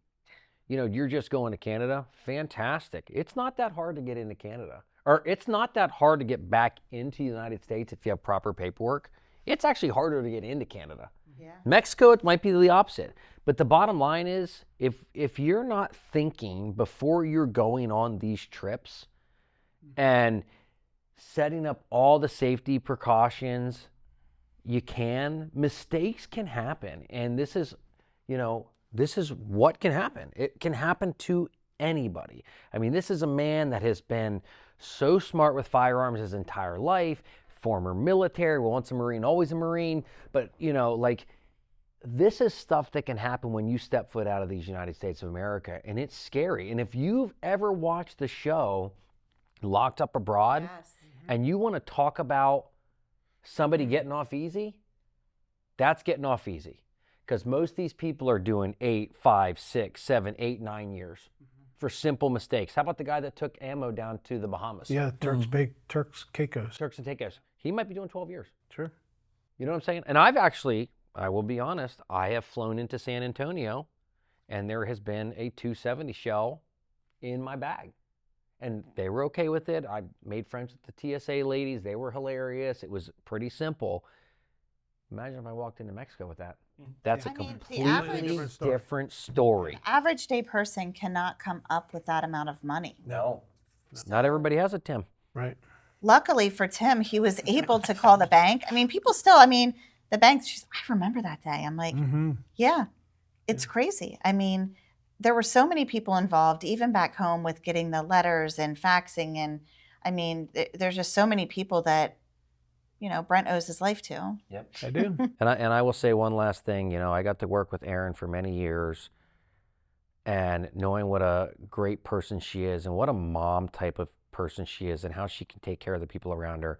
you're just going to Canada? Fantastic. It's not that hard to get into Canada. Or it's not that hard to get back into the United States if you have proper paperwork. It's actually harder to get into Canada. Yeah. Mexico, it might be the opposite. But the bottom line is, if you're not thinking before you're going on these trips and setting up all the safety precautions mistakes can happen. And this is what can happen. It can happen to anybody. I mean, this is a man that has been so smart with firearms his entire life, former military, once a Marine, always a Marine. But, this is stuff that can happen when you step foot out of these United States of America, and it's scary. And if you've ever watched the show Locked Up Abroad, Yes. and you want to talk about somebody getting off easy, that's getting off easy. Because most of these people are doing 8, 5, 6, 7, 8, 9 years for simple mistakes. How about the guy that took ammo down to the Bahamas? Yeah, Turks Caicos. Turks and Caicos. He might be doing 12 years. Sure. You know what I'm saying? And I will be honest, I have flown into San Antonio, and there has been a 270 shell in my bag. And they were okay with it. I made friends with the TSA ladies. They were hilarious. It was pretty simple. Imagine if I walked into Mexico with that. That's a I mean, the completely average- different story. Average day person cannot come up with that amount of money. No. Not everybody has it, Tim. Right. Luckily for Tim, he was able to call the bank. I mean, people still, the bank, I remember that day. I'm like, yeah, it's crazy. I mean, there were so many people involved, even back home, with getting the letters and faxing. And I mean, there's just so many people that, Brent owes his life to. Yep. I do. And I will say one last thing. I got to work with Erin for many years, and knowing what a great person she is and what a mom type of person she is and how she can take care of the people around her.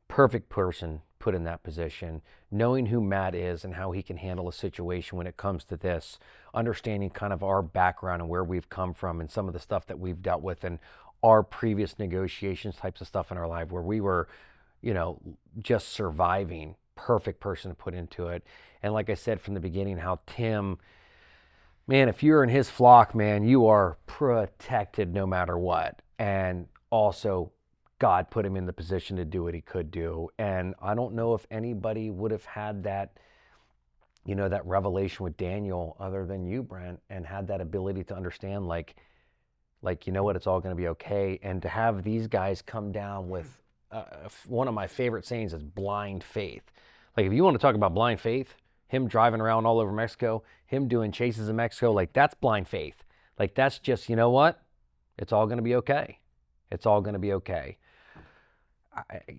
Perfect person put in that position. Knowing who Matt is and how he can handle a situation when it comes to this, understanding kind of our background and where we've come from and some of the stuff that we've dealt with and our previous negotiations types of stuff in our life where we were, just surviving. Perfect person to put into it. And like I said from the beginning, how Tim, man, if you're in his flock, man, you are protected no matter what. And also, God put him in the position to do what he could do. And I don't know if anybody would have had that, that revelation with Daniel other than you, Brent, and had that ability to understand, like, you know what, it's all going to be okay. And to have these guys come down with one of my favorite sayings is blind faith. Like, if you want to talk about blind faith, him driving around all over Mexico, him doing chases in Mexico, like, that's blind faith. Like, that's just, you know what? It's all going to be okay. It's all going to be okay.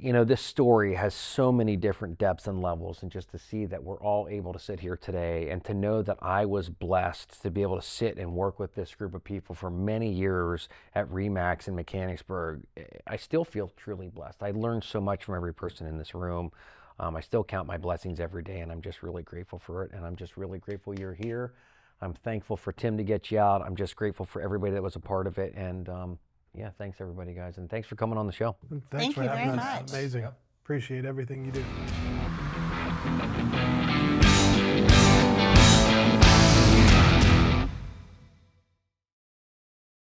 This story has so many different depths and levels, and just to see that we're all able to sit here today and to know that I was blessed to be able to sit and work with this group of people for many years at Remax in Mechanicsburg, I still feel truly blessed. I learned so much from every person in this room. I still count my blessings every day, and I'm just really grateful for it. And I'm just really grateful you're here. I'm thankful for Tim to get you out. I'm just grateful for everybody that was a part of it. And yeah, thanks everybody, guys. And thanks for coming on the show. And Thank for you having very us. much. Amazing. Appreciate everything you do.